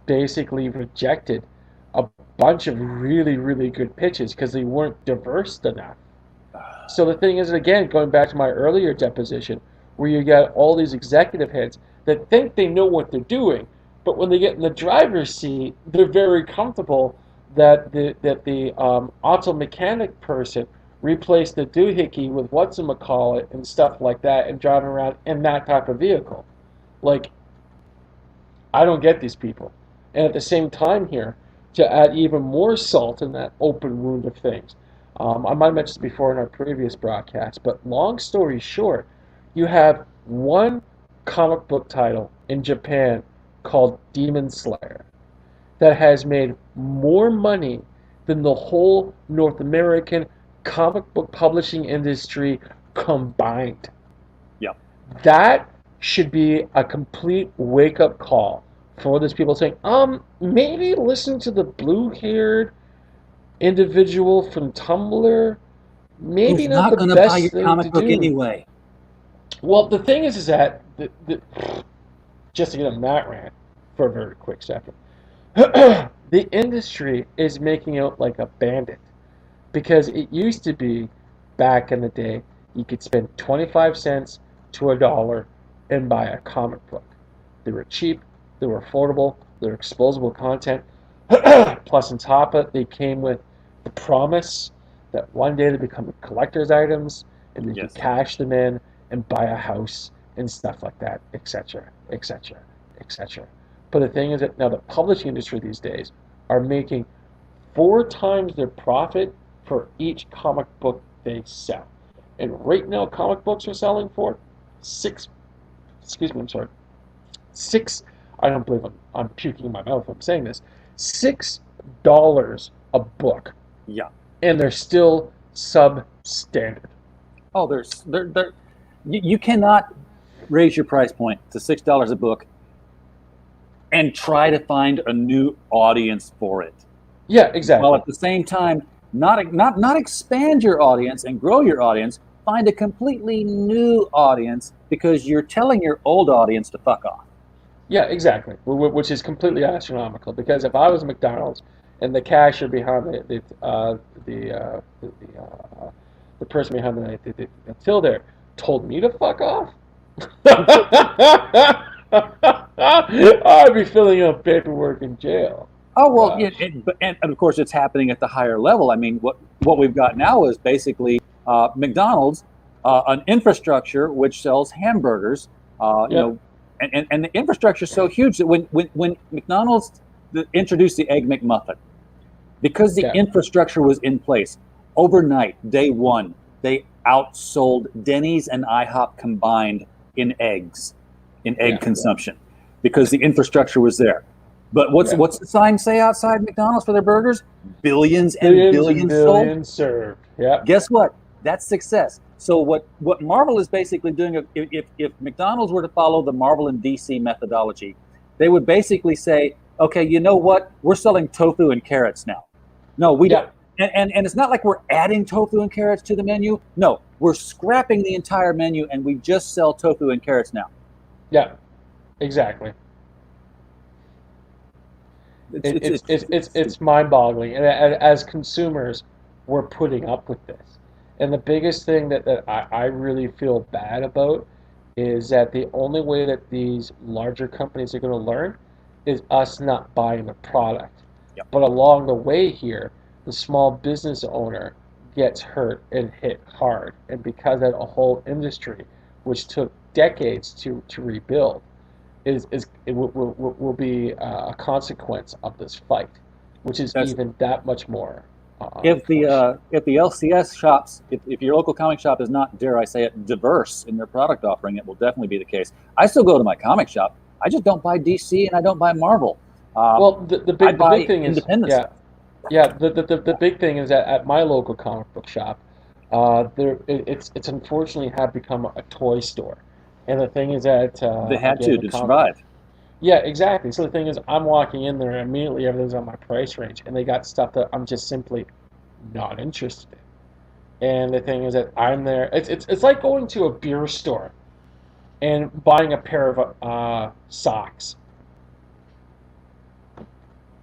basically rejected a bunch of really, really good pitches because they weren't diverse enough. So the thing is, again, going back to my earlier deposition, where you got all these executive heads that think they know what they're doing, but when they get in the driver's seat, they're very comfortable that the auto mechanic person replaced the doohickey with whatchamacallit and stuff like that and driving around in that type of vehicle. Like, I don't get these people. And at the same time here, to add even more salt in that open wound of things, I might have mentioned this before in our previous broadcast, but long story short, you have one comic book title in Japan called Demon Slayer that has made more money than the whole North American comic book publishing industry combined. Yeah. That should be a complete wake-up call for those people saying, maybe listen to the blue-haired individual from Tumblr. Maybe Who's not not the going to buy best your thing to comic book do. anyway? Well, the thing is that just to get on that rant for a very quick second, the industry is making out like a bandit because it used to be back in the day you could spend 25 cents to $1 and buy a comic book. They were cheap, they were affordable, they were exposable content. Plus, on top of it, they came with the promise that one day they become collector's items and you could Yes. cash them in and buy a house and stuff like that, etc., etc., etc. But the thing is that now the publishing industry these days are making 4 times their profit for each comic book they sell. And right now, comic books are selling for six. Excuse me, I'm sorry. Six. I don't believe I'm puking in my mouth when I'm saying this. $6 a book, Yeah. and they're still substandard. Oh, you cannot raise your price point to $6 a book and try to find a new audience for it. Yeah, exactly. While at the same time, not expand your audience and grow your audience, find a completely new audience because you're telling your old audience to fuck off. Yeah, exactly. Which is completely astronomical. Because if I was McDonald's and the cashier behind the person behind the till there told me to fuck off, I'd be filling out paperwork in jail. Oh well, yeah, Gosh. and of course it's happening at the higher level. I mean, what we've got now is basically McDonald's, an infrastructure which sells hamburgers. You Yep. know, and the infrastructure is so huge that when McDonald's introduced the Egg McMuffin, because the Yeah. infrastructure was in place, overnight, day one, they outsold Denny's and IHOP combined in eggs, in egg Yeah. consumption, because the infrastructure was there. But Yeah. what's the sign say outside McDonald's for their burgers? Billions and Billions and billions sold. billions served. Yeah. Guess what? That's success. So what Marvel is basically doing, if McDonald's were to follow the Marvel and DC methodology, they would basically say, okay, you know what? We're selling tofu and carrots now. No, we Yeah. don't. And it's not like we're adding tofu and carrots to the menu. No, we're scrapping the entire menu and we just sell tofu and carrots now. Yeah. Exactly. It's mind-boggling, and as consumers, we're putting up with this. And the biggest thing that I really feel bad about is that the only way that these larger companies are going to learn is us not buying the product. Yep. But along the way here, the small business owner gets hurt and hit hard, and because of a whole industry, which took decades to rebuild, will be a consequence of this fight, which is That's- even that much more. if the LCS shops, if your local comic shop is not, dare I say it, diverse in their product offering, it will definitely be the case. I still go to my comic shop. I just don't buy DC and I don't buy Marvel. Well, the big thing is, independent yeah, stuff. yeah. The big thing is that at my local comic book shop, it's unfortunately have become a toy store, and the thing is that They had again, to survive. Yeah, exactly. So the thing is, I'm walking in there and immediately everything's on my price range, and they got stuff that I'm just simply not interested in. And the thing is that I'm there. It's like going to a beer store and buying a pair of socks.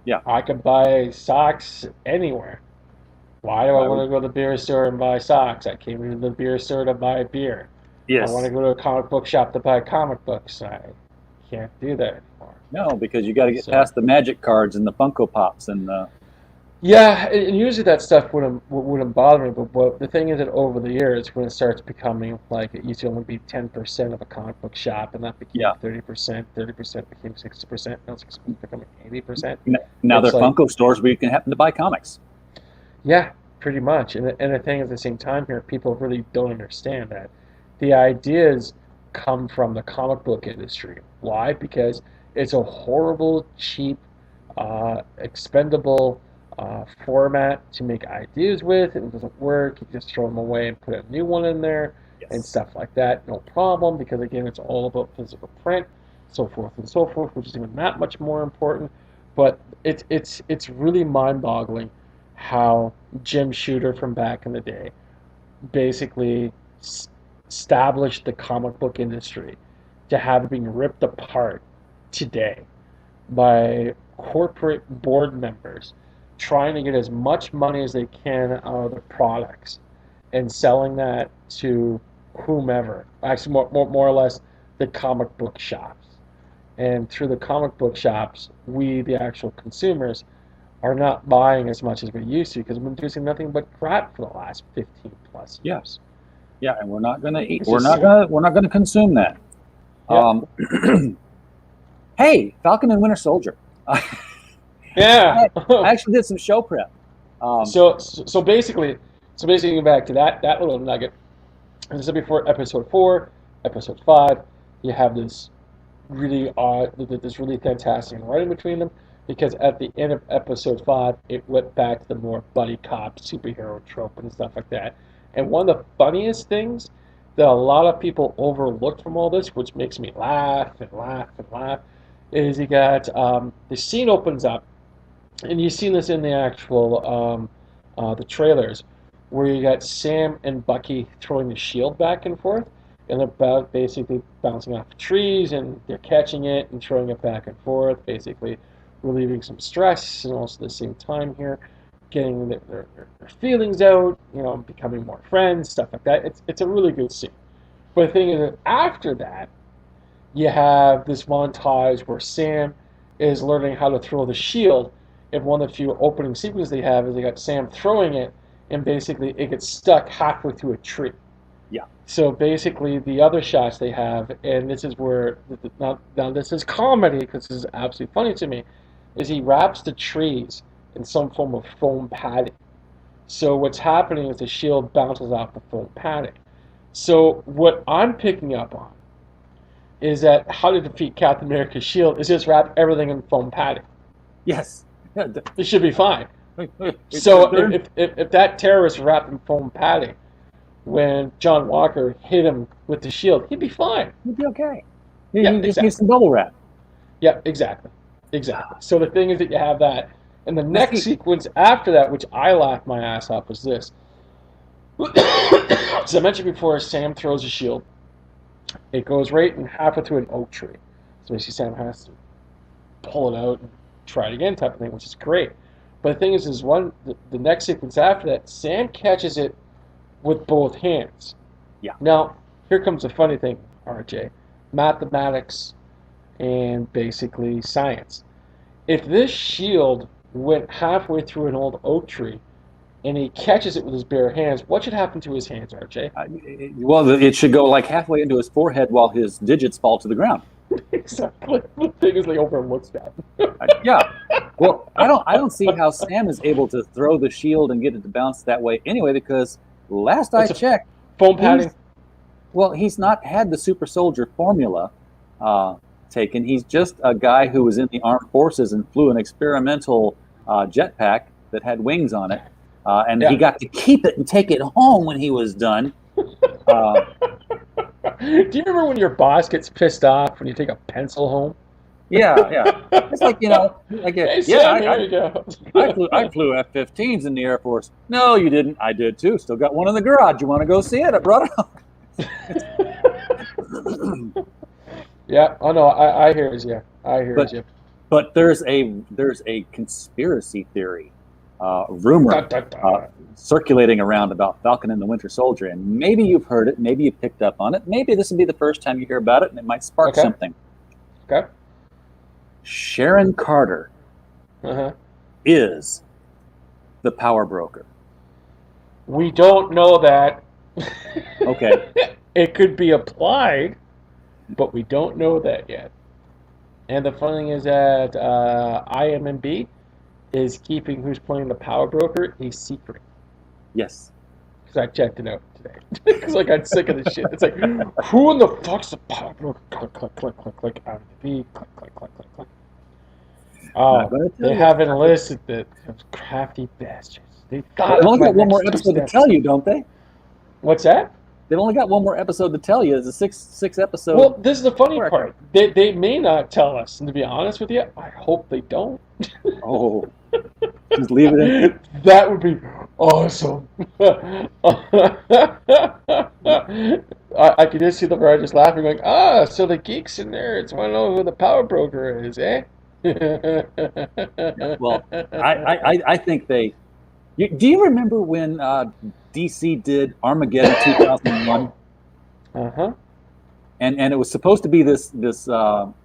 Yeah. I could buy socks anywhere. Why do I want to go to the beer store and buy socks? I came to the beer store to buy beer. Yes. I want to go to a comic book shop to buy comic books. I can't do that anymore. No, because you got to get So- past the magic cards and the Funko Pops and the. Yeah, and usually that stuff wouldn't bother me, but the thing is that over the years, when it starts becoming like it used to only be 10% of a comic book shop, and that became Yeah. 30%, 30% became 60%, now it's becoming 80%. Now It's they're like- Funko stores where you can happen to buy comics. Yeah, pretty much. And the thing at the same time here, people really don't understand that the ideas come from the comic book industry. Why? Because it's a horrible, cheap, expendable format to make ideas with. It doesn't work. You just throw them away and put a new one in there. Yeah. and stuff like that. No problem, because again, it's all about physical print, so forth and so forth, which is even that much more important. But it's really mind-boggling how Jim Shooter from back in the day basically established the comic book industry to have it being ripped apart today by corporate board members trying to get as much money as they can out of the products and selling that to whomever. Actually, more or less, the comic book shops. And through the comic book shops, we, the actual consumers, are not buying as much as we used to because we've been producing nothing but crap for the last 15 plus years. Yeah, and we're not going to eat. It's We're just- not going to consume that. Yeah. Hey, Falcon and Winter Soldier. Yeah. I actually did some show prep. So basically back to that little nugget. As I said before, episode 4, episode 5, you have this really fantastic writing between them, because at the end of episode 5, it went back to the more buddy cop superhero trope and stuff like that. And one of the funniest things that a lot of people overlooked from all this, which makes me laugh and laugh and laugh, is you got the scene opens up, and you've seen this in the actual the trailers, where you got Sam and Bucky throwing the shield back and forth, and they're basically bouncing off trees, and they're catching it and throwing it back and forth, basically relieving some stress, and also at the same time here, getting their feelings out, becoming more friends, stuff like that. It's a really good scene. But the thing is that after that, you have this montage where Sam is learning how to throw the shield, and one of the few opening sequences they have is they got Sam throwing it, and basically it gets stuck halfway through a tree. Yeah. So basically the other shots they have, and this is where, now this is comedy because this is absolutely funny to me, is he wraps the trees in some form of foam padding. So what's happening is the shield bounces off the foam padding. So what I'm picking up on is that how to defeat Captain America's shield is just wrap everything in foam padding. Yes. It should be fine. So if that terrorist wrapped in foam padding, when John Walker hit him with the shield, he'd be fine. He'd be okay. Yeah, He just exactly. needs some bubble wrap. Yeah, exactly. So the thing is that you have that. And the next sequence after that, which I laughed my ass off, was this. As I mentioned before, Sam throws a shield. It goes right in halfway through an oak tree. So basically Sam has to pull it out and try it again type of thing, which is great. But the thing is the next sequence after that, Sam catches it with both hands. Yeah. Now, here comes the funny thing, RJ. Mathematics and basically science. If this shield went halfway through an old oak tree and he catches it with his bare hands, what should happen to his hands, RJ? Well, it should go like halfway into his forehead while his digits fall to the ground. Exactly. The thing is, they overlooked that. Yeah. Well, I don't see how Sam is able to throw the shield and get it to bounce that way anyway, because last I checked, foam padding. He's not had the super soldier formula taken. He's just a guy who was in the armed forces and flew an experimental jetpack that had wings on it, and he got to keep it and take it home when he was done. Do you remember when your boss gets pissed off when you take a pencil home? Yeah. It's like, Hey, Sam, here you go. I flew F-15s in the Air Force. No, you didn't. I did too. Still got one in the garage. You want to go see it? I brought it home. Yeah. Oh no, I hear you. You. But there's a conspiracy theory, rumor circulating around about Falcon and the Winter Soldier, and maybe you've heard it, maybe you picked up on it, maybe this will be the first time you hear about it, and it might spark something. Okay. Sharon Carter is the power broker. We don't know that. Okay. It could be applied, but we don't know that yet. And the funny thing is that IMDb is keeping who's playing the power broker a secret. Yes. Because I checked it out today. Because I got sick of this shit. It's like, who in the fuck's the power broker? Click, click, click, click, click. IMDb, click, click, click, click, click. Oh, they haven't listed the crafty bastards. They thought I've only got one more episode to tell you, don't they? What's that? they've only got one more episode to tell you. It's a six episode. Well, this is the funny record. part. They may not tell us, and to be honest with you, I hope they don't. Oh, just leave it in. That would be awesome. I could just see the writers laughing, going, so the geeks and nerds want to know who the power broker is, eh? Well, I think they. Do you remember when DC did Armageddon 2001? Uh-huh. And it was supposed to be this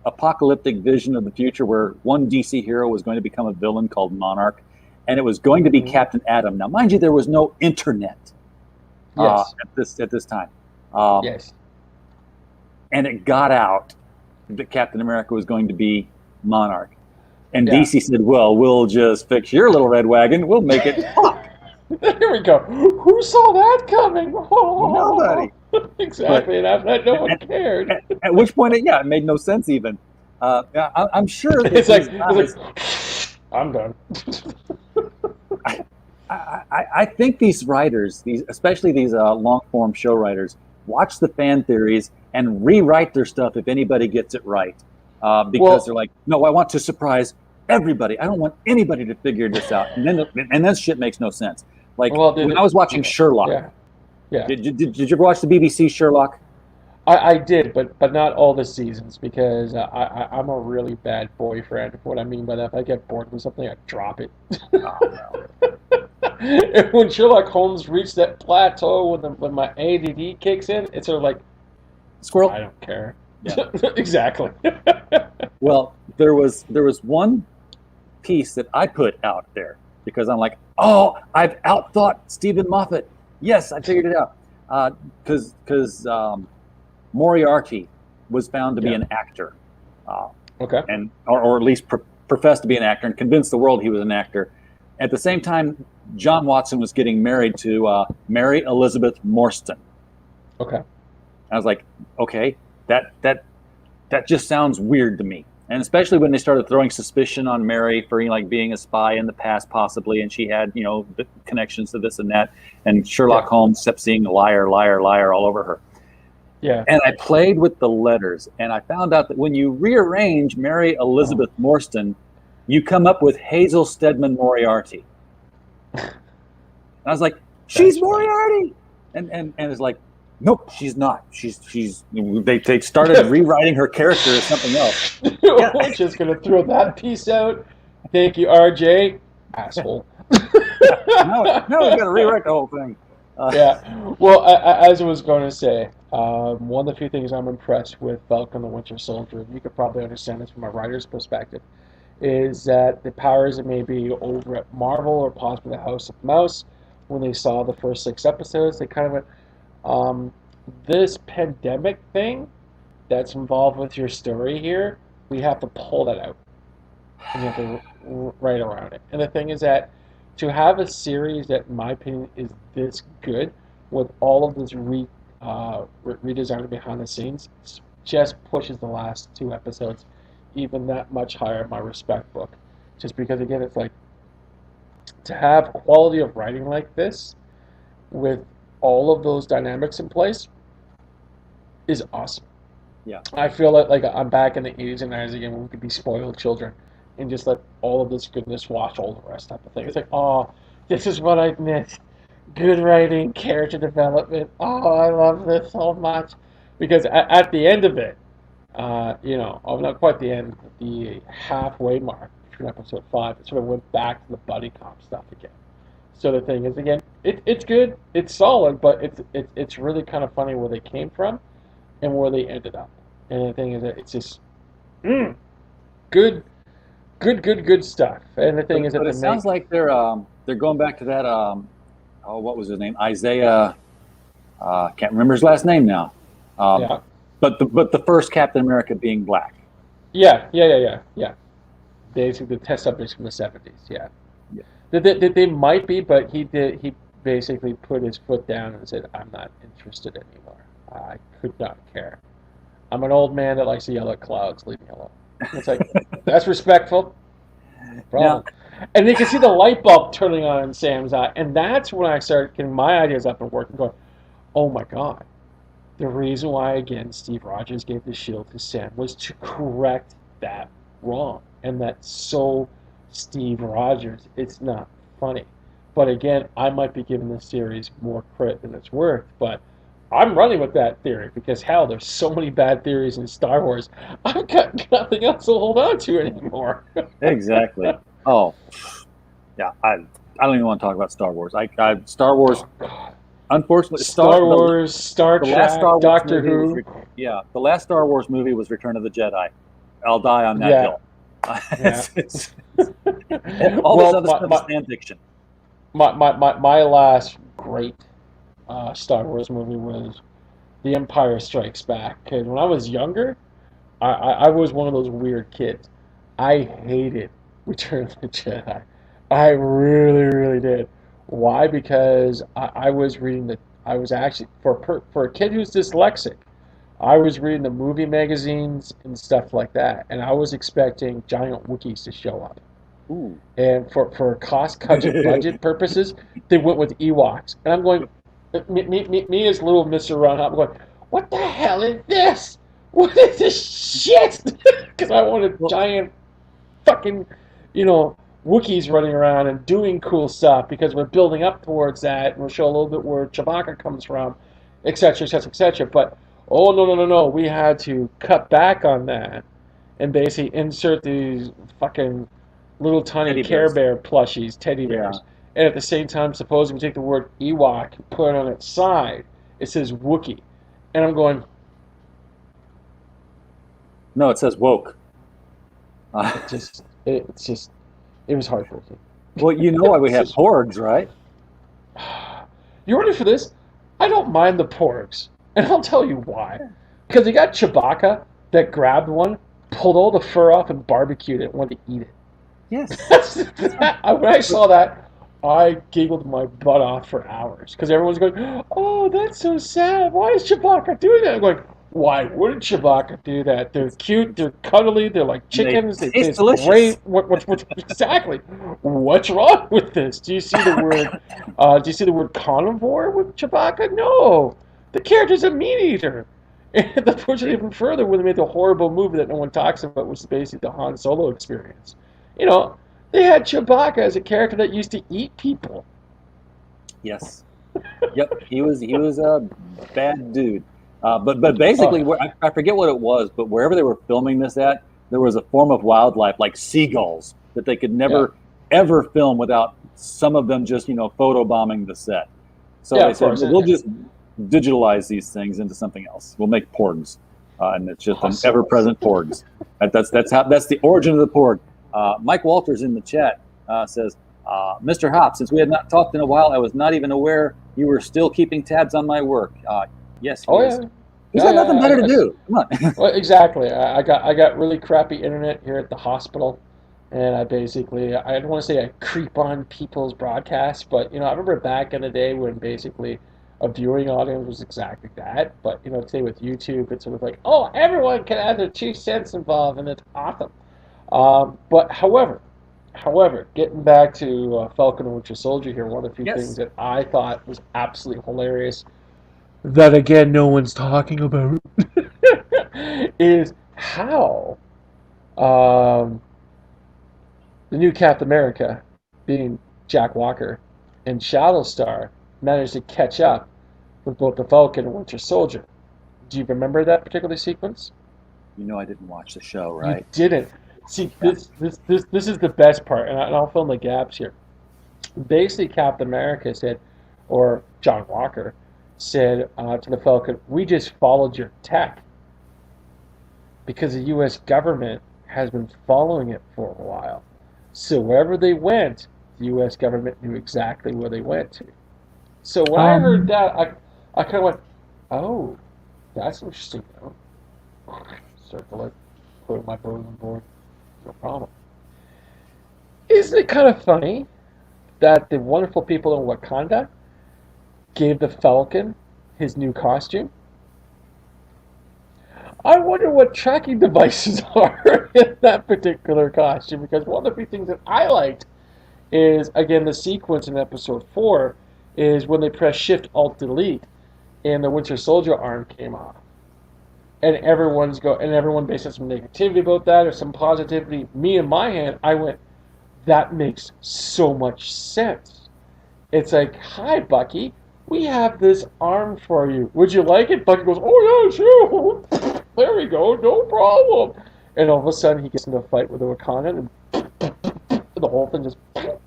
apocalyptic vision of the future where one DC hero was going to become a villain called Monarch, and it was going to be Captain Atom. Now, mind you, there was no internet at this time. Yes. And it got out that Captain America was going to be Monarch. And DC said, well, we'll just fix your little red wagon. We'll make it pop. There we go. Who saw that coming? Nobody. Exactly, and after that, no one cared. At which point, it made no sense even. I'm sure that it's like, I'm done. I think these writers, especially these long-form show writers, watch the fan theories and rewrite their stuff if anybody gets it right. Because they're like, no, I want to surprise everybody. I don't want anybody to figure this out. And then shit makes no sense. Like when I was watching Sherlock. Yeah. Did you ever watch the BBC Sherlock? I did, but not all the seasons because I'm a really bad boyfriend. What I mean by that, if I get bored with something, I drop it. Oh, And when Sherlock Holmes reached that plateau when my ADD kicks in, it's sort of like, squirrel. I don't care. Yeah. Exactly. Well, there was one piece that I put out there because I'm like, oh, I've outthought Stephen Moffat. Yes, I figured it out. Because Moriarty was found to be an actor. Okay. And or at least professed to be an actor and convinced the world he was an actor. At the same time, John Watson was getting married to Mary Elizabeth Morstan. Okay. I was like, okay, that just sounds weird to me. And especially when they started throwing suspicion on Mary for being a spy in the past, possibly, and she had the connections to this and that, and Sherlock Holmes kept seeing liar, liar, liar all over her. Yeah. And I played with the letters, and I found out that when you rearrange Mary Elizabeth Morstan, you come up with Hazel Stedman Moriarty. And I was like, she's Moriarty, and it's like, nope, she's not. They started rewriting her character as something else. We're just gonna throw that piece out. Thank you, RJ. Asshole. Now we gotta rewrite the whole thing. Well, as I was going to say, one of the few things I'm impressed with Falcon the Winter Soldier, and you could probably understand this from a writer's perspective, is that the powers that may be over at Marvel or possibly the House of Mouse, when they saw the first 6 episodes, they kind of went, this pandemic thing that's involved with your story here, we have to pull that out. And you have to write around it. And the thing is that to have a series that, in my opinion, is this good with all of this redesign behind the scenes just pushes the last 2 episodes even that much higher in my respect book. Just because, again, it's like to have quality of writing like this with all of those dynamics in place is awesome. Yeah. I feel like I'm back in the 80s and 90s again when we could be spoiled children and just let all of this goodness wash all the rest type of thing. It's like, oh, this is what I miss. Good writing, character development. Oh, I love this so much. Because at the end of it, not quite the end, the halfway mark between episode 5, it sort of went back to the buddy cop stuff again. So the thing is, again, it's good, it's solid, but it's really kind of funny where they came from and where they ended up. And the thing is that it's just good stuff. And the thing is that it sounds like they're going back to that what was his name? Isaiah. Can't remember his last name now. But the first Captain America being black. Yeah. Basically, the test subjects from the 70s. Yeah. They might be, but he basically put his foot down and said, "I'm not interested anymore. I could not care. I'm an old man that likes to yell at clouds. Leave me alone." It's like, that's respectful. No problem. And you can see the light bulb turning on in Sam's eye, and that's when I started getting my ideas up and working, going, "Oh my God, The reason why, again, Steve Rogers gave the shield to Sam was to correct that wrong. And that's so Steve Rogers. It's not funny. But again, I might be giving this series more credit than it's worth. But I'm running with that theory because, hell, there's so many bad theories in Star Wars. I've got nothing else to hold on to anymore. Exactly. Oh, yeah. I don't even want to talk about Star Wars. Star Wars. Unfortunately, Star Wars, Star the last Trek, Star Wars Doctor movie Who. the last Star Wars movie was Return of the Jedi. I'll die on that Yeah. hill. Yeah. And all this other stuff is fan fiction. My last great Star Wars movie was The Empire Strikes Back. Because when I was younger, I was one of those weird kids. I hated Return of the Jedi. I really, really did. Why? Because I was reading I was actually, for a kid who's dyslexic, I was reading the movie magazines and stuff like that. And I was expecting giant Wookiees to show up. Ooh. And for cost budget purposes, they went with Ewoks. And I'm going, me as little Mr. Ron Hop, I'm going, what the hell is this? What is this shit? Because I wanted giant fucking, Wookiees running around and doing cool stuff because we're building up towards that. And we'll show a little bit where Chewbacca comes from, etc., etc., etc. But, oh, no, no, no, no. We had to cut back on that and basically insert these fucking little tiny Care Bear plushies, teddy bears. Yeah. And at the same time, suppose we take the word Ewok and put it on its side, it says Wookiee. And I'm going... No, it says woke. It was heartbreaking. Well, you know why we have porgs, right? You ready for this? I don't mind the porgs. And I'll tell you why. Because you got Chewbacca that grabbed one, pulled all the fur off, and barbecued it and went to eat it. Yes. When I saw that, I giggled my butt off for hours. Because everyone's going, oh, that's so sad. Why is Chewbacca doing that? I'm going, why wouldn't Chewbacca do that? They're cute, they're cuddly, they're like chickens, they taste delicious. Great. Exactly. What's wrong with this? Do you see the word carnivore with Chewbacca? No. The character's a meat eater. And they pushed it even further when they made the horrible movie that no one talks about, which is basically the Han Solo experience. They had Chewbacca as a character that used to eat people. Yes. Yep. He was a bad dude. But basically, I forget what it was, but wherever they were filming this at, there was a form of wildlife like seagulls that they could never ever film without some of them just photobombing the set. So they said, we'll just digitalize these things into something else. We'll make porgs, and it's just an ever-present porgs. That's the origin of the porg. Mike Walters in the chat says, Mr. Hoppe, since we had not talked in a while, I was not even aware you were still keeping tabs on my work. Yes, he is. Yeah. He's got nothing better to do. Come on. Well, exactly. I got really crappy internet here at the hospital, and I don't want to say I creep on people's broadcasts, but I remember back in the day when basically a viewing audience was exactly that. But today with YouTube, it's sort of like, oh, everyone can add their 2 cents involved, and it's awesome. But however, getting back to Falcon and Winter Soldier here, one of the few things that I thought was absolutely hilarious, that again no one's talking about, is how the new Captain America, being Jack Walker, and Shadowstar managed to catch up with both the Falcon and Winter Soldier. Do you remember that particular sequence? I didn't watch the show, right? You didn't. See, this is the best part, and I'll fill in the gaps here. Basically, Captain America said, or John Walker said to the Falcon, we just followed your tech because the U.S. government has been following it for a while. So wherever they went, the U.S. government knew exactly where they went to. So when I heard that, I kind of went, oh, that's interesting. Circle it, put my boat on board, no problem. Isn't it kind of funny that the wonderful people in Wakanda gave the Falcon his new costume? I wonder what tracking devices are in that particular costume, because one of the few things that I liked is, again, the sequence in episode 4 is when they press Shift Alt Delete, and the Winter Soldier arm came off. And everyone based on some negativity about that or some positivity. Me in my hand, I went, that makes so much sense. It's like, hi, Bucky, we have this arm for you. Would you like it? Bucky goes, oh, yeah, sure. There we go, no problem. And all of a sudden, he gets into a fight with the Wakandan, and the whole thing just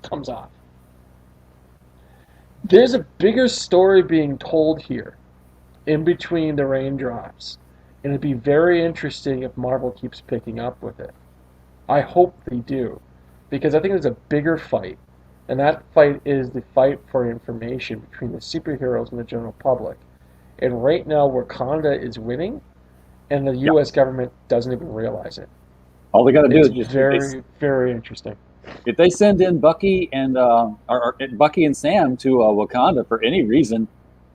comes off. There's a bigger story being told here in between the raindrops. And it'd be very interesting if Marvel keeps picking up with it. I hope they do. Because I think there's a bigger fight. And that fight is the fight for information between the superheroes and the general public. And right now, Wakanda is winning, and the U.S. government doesn't even realize it. All they got to do is It's very, very interesting. if they send in Bucky and Bucky and Sam to Wakanda for any reason,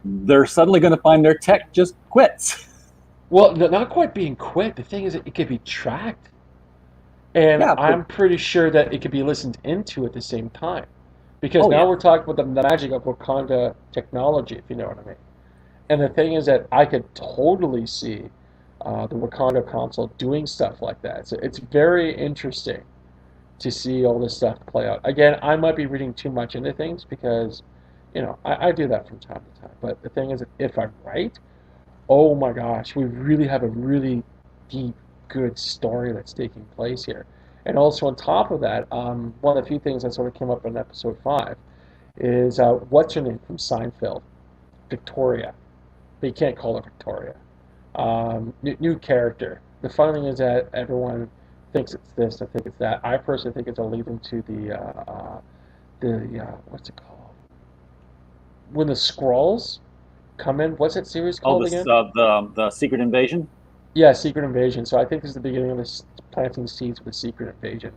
they're suddenly going to find their tech just quits. Well, not quite being quit. The thing is, it could be tracked. And Yeah, I'm pretty sure that it could be listened into at the same time. Because now we're talking about the magic of Wakanda technology, if you know what I mean. And the thing is that I could totally see the Wakanda Council doing stuff like that. So it's very interesting to see all this stuff play out. Again, I might be reading too much into things because, I do that from time to time. But the thing is, that if I'm right, oh my gosh, we really have a really deep, good story that's taking place here. And also on top of that, one of the few things that sort of came up in episode 5 is what's her name from Seinfeld? Victoria. But you can't call her Victoria. New character. The funny thing is that everyone thinks it's this, I think it's that. I personally think it's a lead into the what's it called? When the Skrulls come in, what's that series called again? The Secret Invasion. Yeah, Secret Invasion. So I think this is the beginning of this planting seeds for the Secret Invasion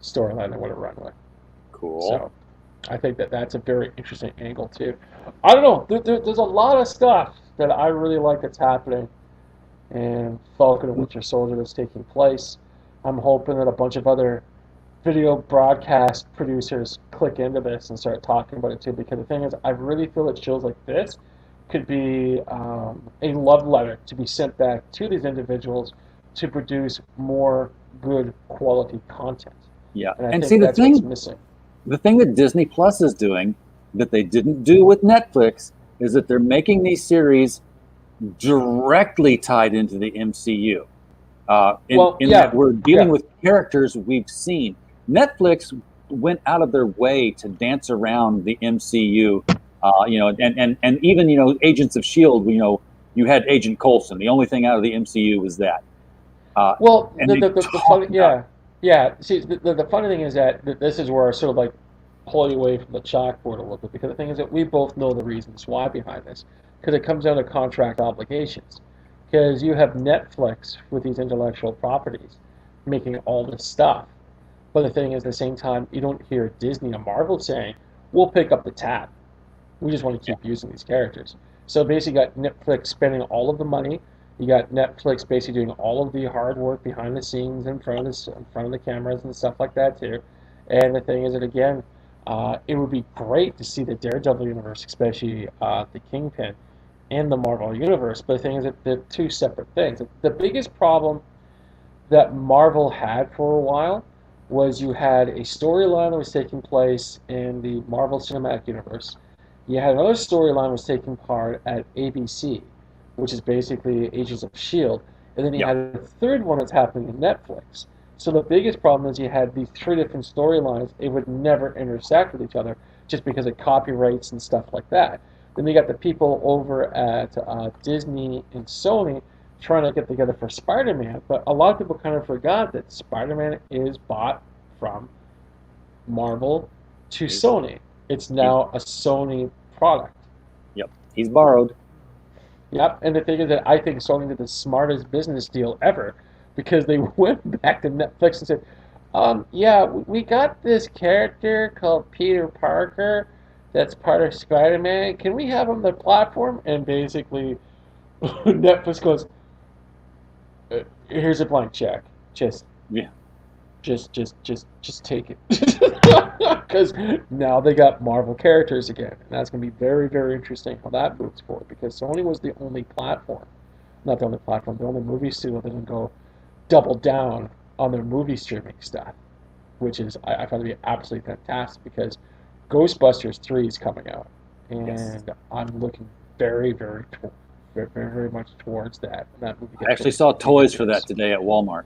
storyline they want to run with. Cool. So I think that's a very interesting angle too. I don't know. There's a lot of stuff that I really like that's happening in Falcon and Winter Soldier that's taking place. I'm hoping that a bunch of other video broadcast producers click into this and start talking about it too. Because the thing is, I really feel that shows like this could be a love letter to be sent back to these individuals to produce more good quality content. Yeah, And I and think see that's what's missing. the thing that Disney Plus is doing that they didn't do with Netflix is that they're making these series directly tied into the MCU. That we're dealing with characters we've seen. Netflix went out of their way to dance around the MCU. And even Agents of Shield. You had Agent Coulson. The only thing out of the MCU was that. The funny, yeah. See, the funny thing is that this is where I sort of like pull you away from the chalkboard a little bit, because the thing is that we both know the reasons why behind this, because it comes down to contract obligations. Because you have Netflix with these intellectual properties making all this stuff, but the thing is, at the same time, you don't hear Disney or Marvel saying, "We'll pick up the tab. We just want to keep using these characters." So basically, you got Netflix spending all of the money. You got Netflix basically doing all of the hard work behind the scenes, in front of the cameras and stuff like that too. And the thing is that again, it would be great to see the Daredevil universe, especially the Kingpin, and the Marvel universe. But the thing is that they're two separate things. The biggest problem that Marvel had for a while was you had a storyline that was taking place in the Marvel Cinematic Universe. You had another storyline that was taking part at ABC, which is basically Agents of S.H.I.E.L.D., and then you had a third one that's happening in Netflix. So the biggest problem is you had these three different storylines. It would never intersect with each other just because of copyrights and stuff like that. Then you got the people over at Disney and Sony trying to get together for Spider-Man, but a lot of people kind of forgot that Spider-Man is bought from Marvel to Sony. It's now a Sony product. Yep, he's borrowed. Yep, and the thing is that I think Sony did the smartest business deal ever, because they went back to Netflix and said, we got this character called Peter Parker that's part of Spider-Man. Can we have him on the platform? And basically, Netflix goes, here's a blank check. Just just take it, because now they got Marvel characters again, and that's going to be very, very interesting how that moves forward. Because Sony was the only platform, not the only platform, the only movie studio that didn't go double down on their movie streaming stuff, which is I find to be absolutely fantastic because Ghostbusters 3 is coming out, Yes. and I'm looking very, very, very much towards that. When that movie I gets actually released saw in the toys for theaters. that today at Walmart.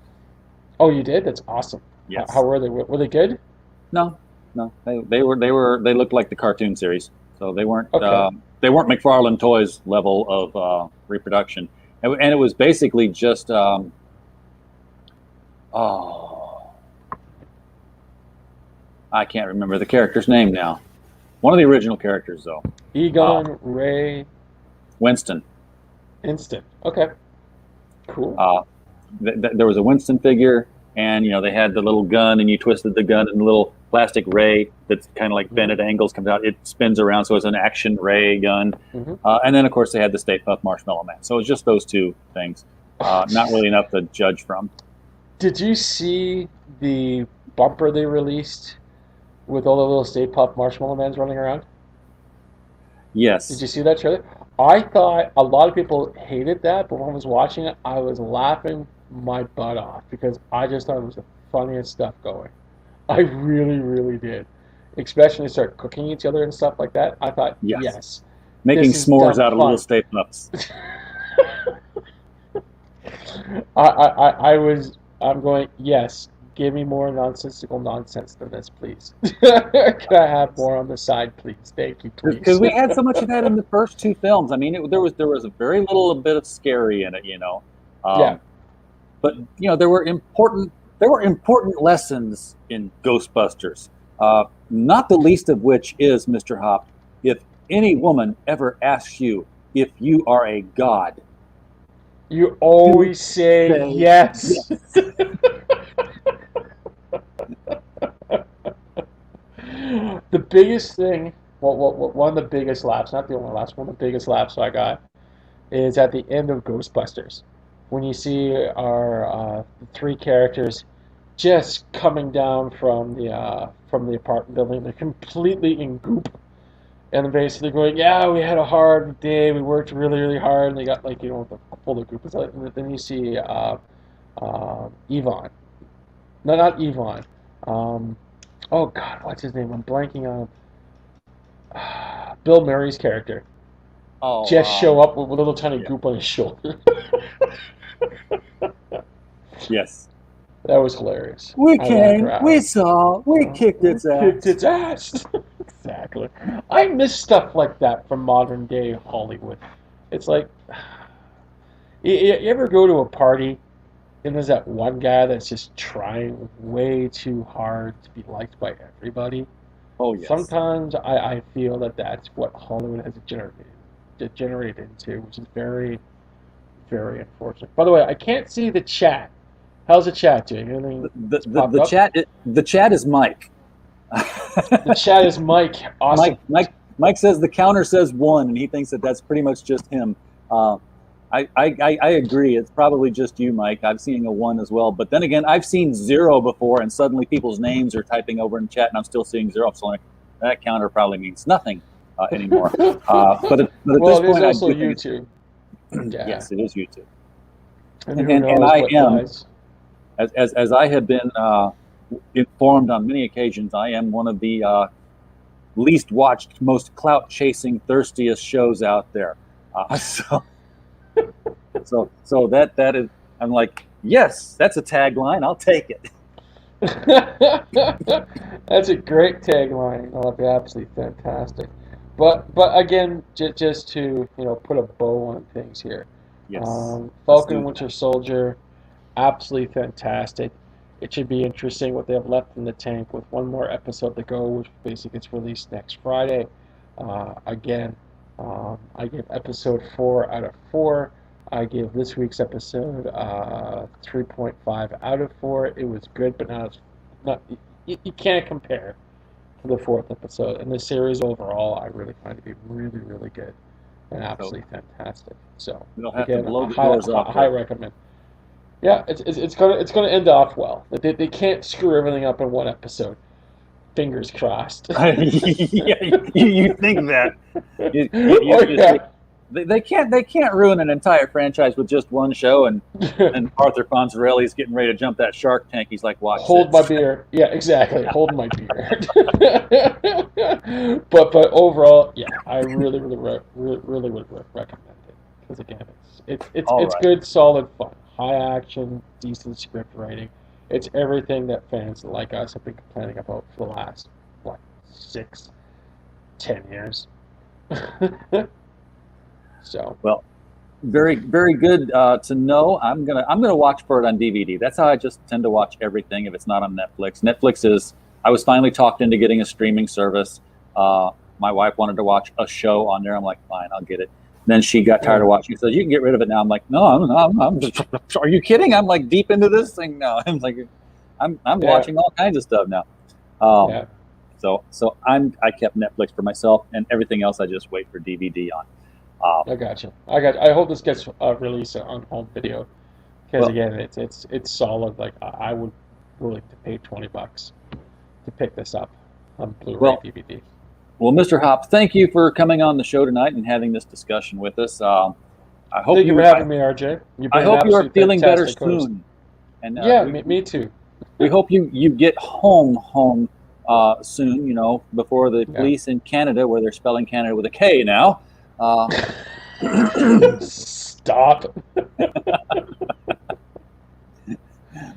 Oh, you did? That's awesome. How Yes. were they? Were they good? No, no. They looked like the cartoon series. So Okay. they weren't McFarlane Toys level of reproduction. And it was basically just oh, I can't remember the character's name now. One of the original characters though. Uh, Egon, Ray, Winston. Instant. Okay. Cool. Uh, there was a Winston figure, and they had the little gun, and you twisted the gun, and the little plastic ray that's kind of like bent at angles comes out. It spins around, so it's an action ray gun. Mm-hmm. And then, of course, they had the Stay Puft Marshmallow Man. So it's just those two things. Not really enough to judge from. Did you see the bumper they released with all the little Stay Puft Marshmallow Mans running around? Did Yes. you see that trailer? I thought a lot of people hated that, but when I was watching it, I was laughing my butt off because I just thought it was the funniest stuff going. I really, really did. Especially when they start cooking each other and stuff like that. I thought, Yes. yes, Making this is s'mores dumb out of little fun. Stay Puffs. I'm going, yes, give me more nonsensical nonsense than this, please. Can I have more on the side, please? Thank you, Because please. we had so much of that in the first two films. I mean, there was a very little a bit of scary in it. Yeah. Um, but there were important lessons in Ghostbusters. Not the least of which is, Mr. Hop, if any woman ever asks you if you are a god, You you always say say yes. yes. The biggest thing, one of the biggest laughs, not the only laughs, one of the biggest laughs I got is at the end of Ghostbusters, when you see our the three characters just coming down from the apartment building. They're completely in goop, and they're basically going, "Yeah, we had a hard day. We worked really, really hard." And they got like the full of goop. It's like, and then you see Yvonne. No, not Yvonne. Um, oh God, what's his name? I'm blanking on Bill Murray's character. Oh, Just show up with a little tiny yeah, goop on his shoulder. yes. That was hilarious. We I laughed for came, we hours. saw, we kicked We its kicked ass. its ass. Exactly. I miss stuff like that from modern day Hollywood. It's like, you ever go to a party and there's that one guy that's just trying way too hard to be liked by everybody? Oh, yes. Sometimes I feel that that's what Hollywood has degenerated into, which is very, very unfortunate. By the way, I can't see the chat. How's the chat doing? The Anything the, that's the, popped the up? chat the chat is Mike. The chat is Mike. Awesome. Mike says the counter says one, and he thinks that that's pretty much just him. Uh, I agree. It's probably just you, Mike. I've seen a one as well, but then again, I've seen zero before, and suddenly people's names are typing over in chat, and I'm still seeing zero. So like, that counter probably means nothing anymore. But at this Well, it is point, I also do think it's YouTube. Yeah. yes, it is YouTube, And and who and, and knows I what am lies. as I have been informed on many occasions. I am one of the least watched, most clout chasing, thirstiest shows out there. So that is, I'm like, yes, that's a tagline. I'll take it. That's a great tagline. That'll be absolutely fantastic. But again, just to put a bow on things here. Yes, let's Falcon do Winter that. Soldier, absolutely fantastic. It should be interesting what they have left in the tank with one more episode to go, which basically gets released next Friday. Again, I give episode 4 out of 4. I give this week's episode 3.5 out of 4. It was good, but not you can't compare to the fourth episode. And the series overall, I really find to be really, really good and So absolutely fantastic. So we'll have to again, blow a the high, doors off high there. recommend. Yeah, it's gonna end off well. They can't screw everything up in one episode. Fingers crossed. Yeah, you think that you Oh just yeah. they can't ruin an entire franchise with just one show, and Arthur Fonzarelli's getting ready to jump that Shark Tank. He's like, watch Hold my this. beer. Yeah, exactly. Hold my beer. But overall, yeah, I really would recommend it because again, All it's right. good, solid fun, high action, decent script writing. It's everything that fans like us have been complaining about for the last what 6, 10 years. So Well, very good to know. I'm gonna watch for it on DVD. That's how I just tend to watch everything if it's not on Netflix. Netflix is. I was finally talked into getting a streaming service. My wife wanted to watch a show on there. I'm like, fine, I'll get it. Then she got tired of watching. She said, you can get rid of it now. I'm like, no, I'm just, are you kidding? I'm like deep into this thing now. I'm like, I'm yeah, watching all kinds of stuff now. Um, yeah. so I kept Netflix for myself, and everything else I just wait for DVD on. I got you. I hope this gets released on home video because Well, again, it's solid. Like I would willing to pay $20 to pick this up on Blu-ray well, DVD. well, Mr. Hop, thank you for coming on the show tonight and having this discussion with us. I hope Thank you for you having me, RJ. You've I been an hope you are absolute feeling better fantastic host. soon, and Yeah, me too. we hope you get home soon. You know, before the Yeah. police in Canada, where they're spelling Canada with a K now. Uh, Stop.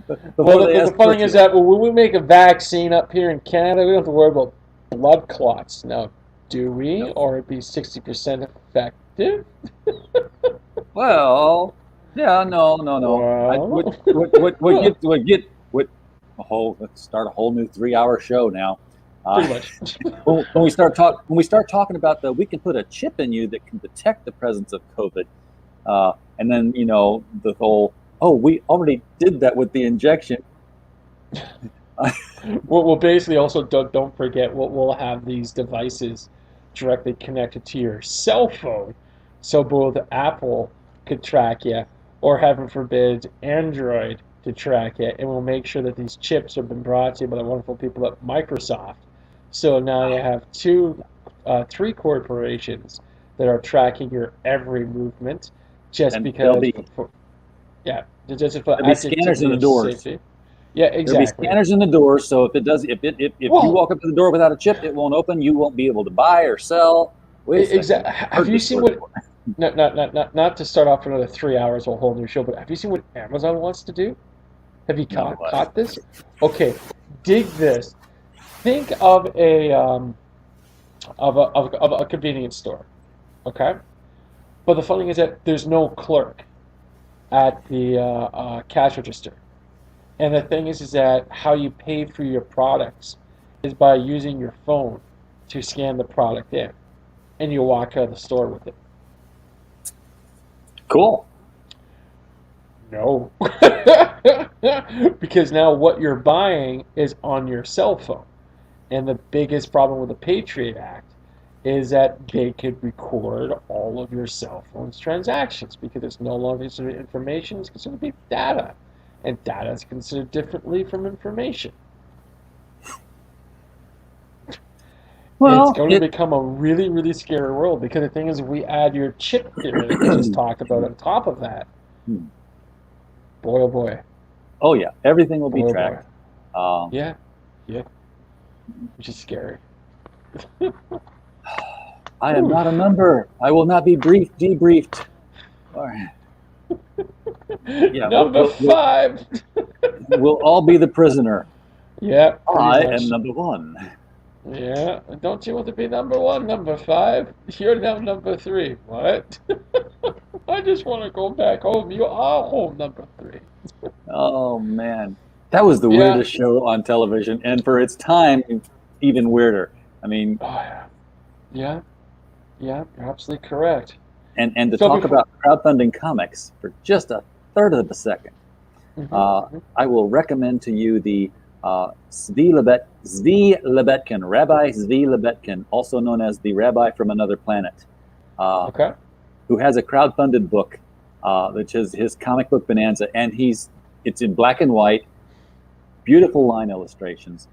before Well, they the funny escort thing is you. that when we make a vaccine up here in Canada, we don't have to worry about blood clots. Now, do we? Or it'd be 60% effective? Well, yeah, no. I Well, would a whole let's start a whole new 3 hour show now. pretty much. When we start talking about we can put a chip in you that can detect the presence of COVID, and then the whole we already did that with the injection. Well, basically, also don't forget we'll have these devices directly connected to your cell phone, so both Apple could track you, or heaven forbid, Android to track you, and we'll make sure that these chips have been brought to you by the wonderful people at Microsoft. So now you have three corporations that are tracking your every movement, just And because, yeah, just for there'll be scanners in degree the of doors. safety. Yeah, There'll be exactly. scanners in the doors, so if you Well, walk up to the door without a chip, it won't open. You won't be able to buy or sell. Wait a second, exactly. I've Have heard you this seen story what? before. Not to start off another 3 hours of a whole new show, but have you seen what Amazon wants to do? Have you No, caught this? Okay, dig this. Think of a of a convenience store, okay? But the funny thing is that there's no clerk at the cash register. And the thing is that how you pay for your products is by using your phone to scan the product in, and you walk out of the store with it. Cool. No. Because now what you're buying is on your cell phone. And the biggest problem with the Patriot Act is that they could record all of your cell phone's transactions because it's no longer considered information, it's considered to be data. And data is considered differently from information. It's Well, going to become a really, really scary world because the thing is, if we add your chip theory that we just talked about on top of that, boy, oh boy. Oh yeah, everything will be Boy, oh boy. tracked. Yeah, which is scary. I am not a number. I will not be debriefed. All right. Yeah, Number 5. We'll all be the prisoner. Yeah, I pretty much. am number 1. Yeah, don't you want to be number 1, number 5? You're now number 3. What? I just want to go back home. You are home number 3. Oh man, that was the Yeah. weirdest show on television, and for its time, even weirder. I mean, Oh yeah, yeah, yeah. You're absolutely correct. and to So talk before- about crowdfunding comics for just a third of a second, Mhm. I will recommend to you the Zvi Lebetkin, Rabbi Zvi Lebetkin, also known as the Rabbi from Another Planet, Okay. who has a crowdfunded book, which is his comic book bonanza, and he's it's in black and white, beautiful line illustrations,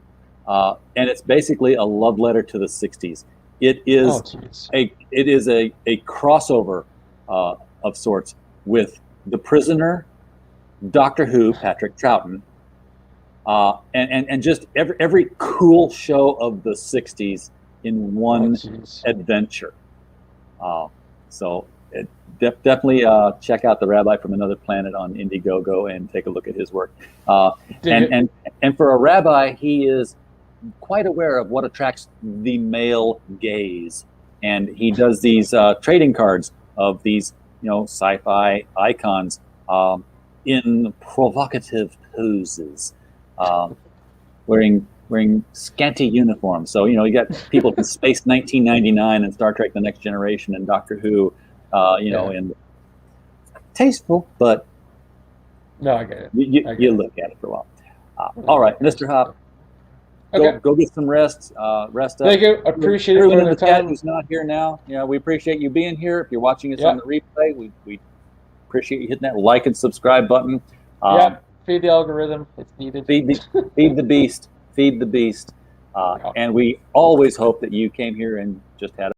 and it's basically a love letter to the '60s. It is a crossover of sorts with The Prisoner, Doctor Who, Patrick Troughton, and just every cool show of the '60s in one adventure. So definitely check out the Rabbi from Another Planet on Indiegogo and take a look at his work. And for a rabbi, he is quite aware of what attracts the male gaze, and he does these trading cards of these sci-fi icons in provocative poses, wearing scanty uniforms. So you got people from Space 1999 and Star Trek: The Next Generation and Doctor Who, and tasteful, but no, I get it. You look at it for a while. All right, Mr. Hoppe. Go get some rest. Rest up. Thank you. Appreciate it. Everyone in the chat who's not here now, we appreciate you being here. If you're watching us on the replay, we appreciate you hitting that like and subscribe button. Feed the algorithm. It's needed. Feed the beast. Feed the beast. And we always hope that you came here and just had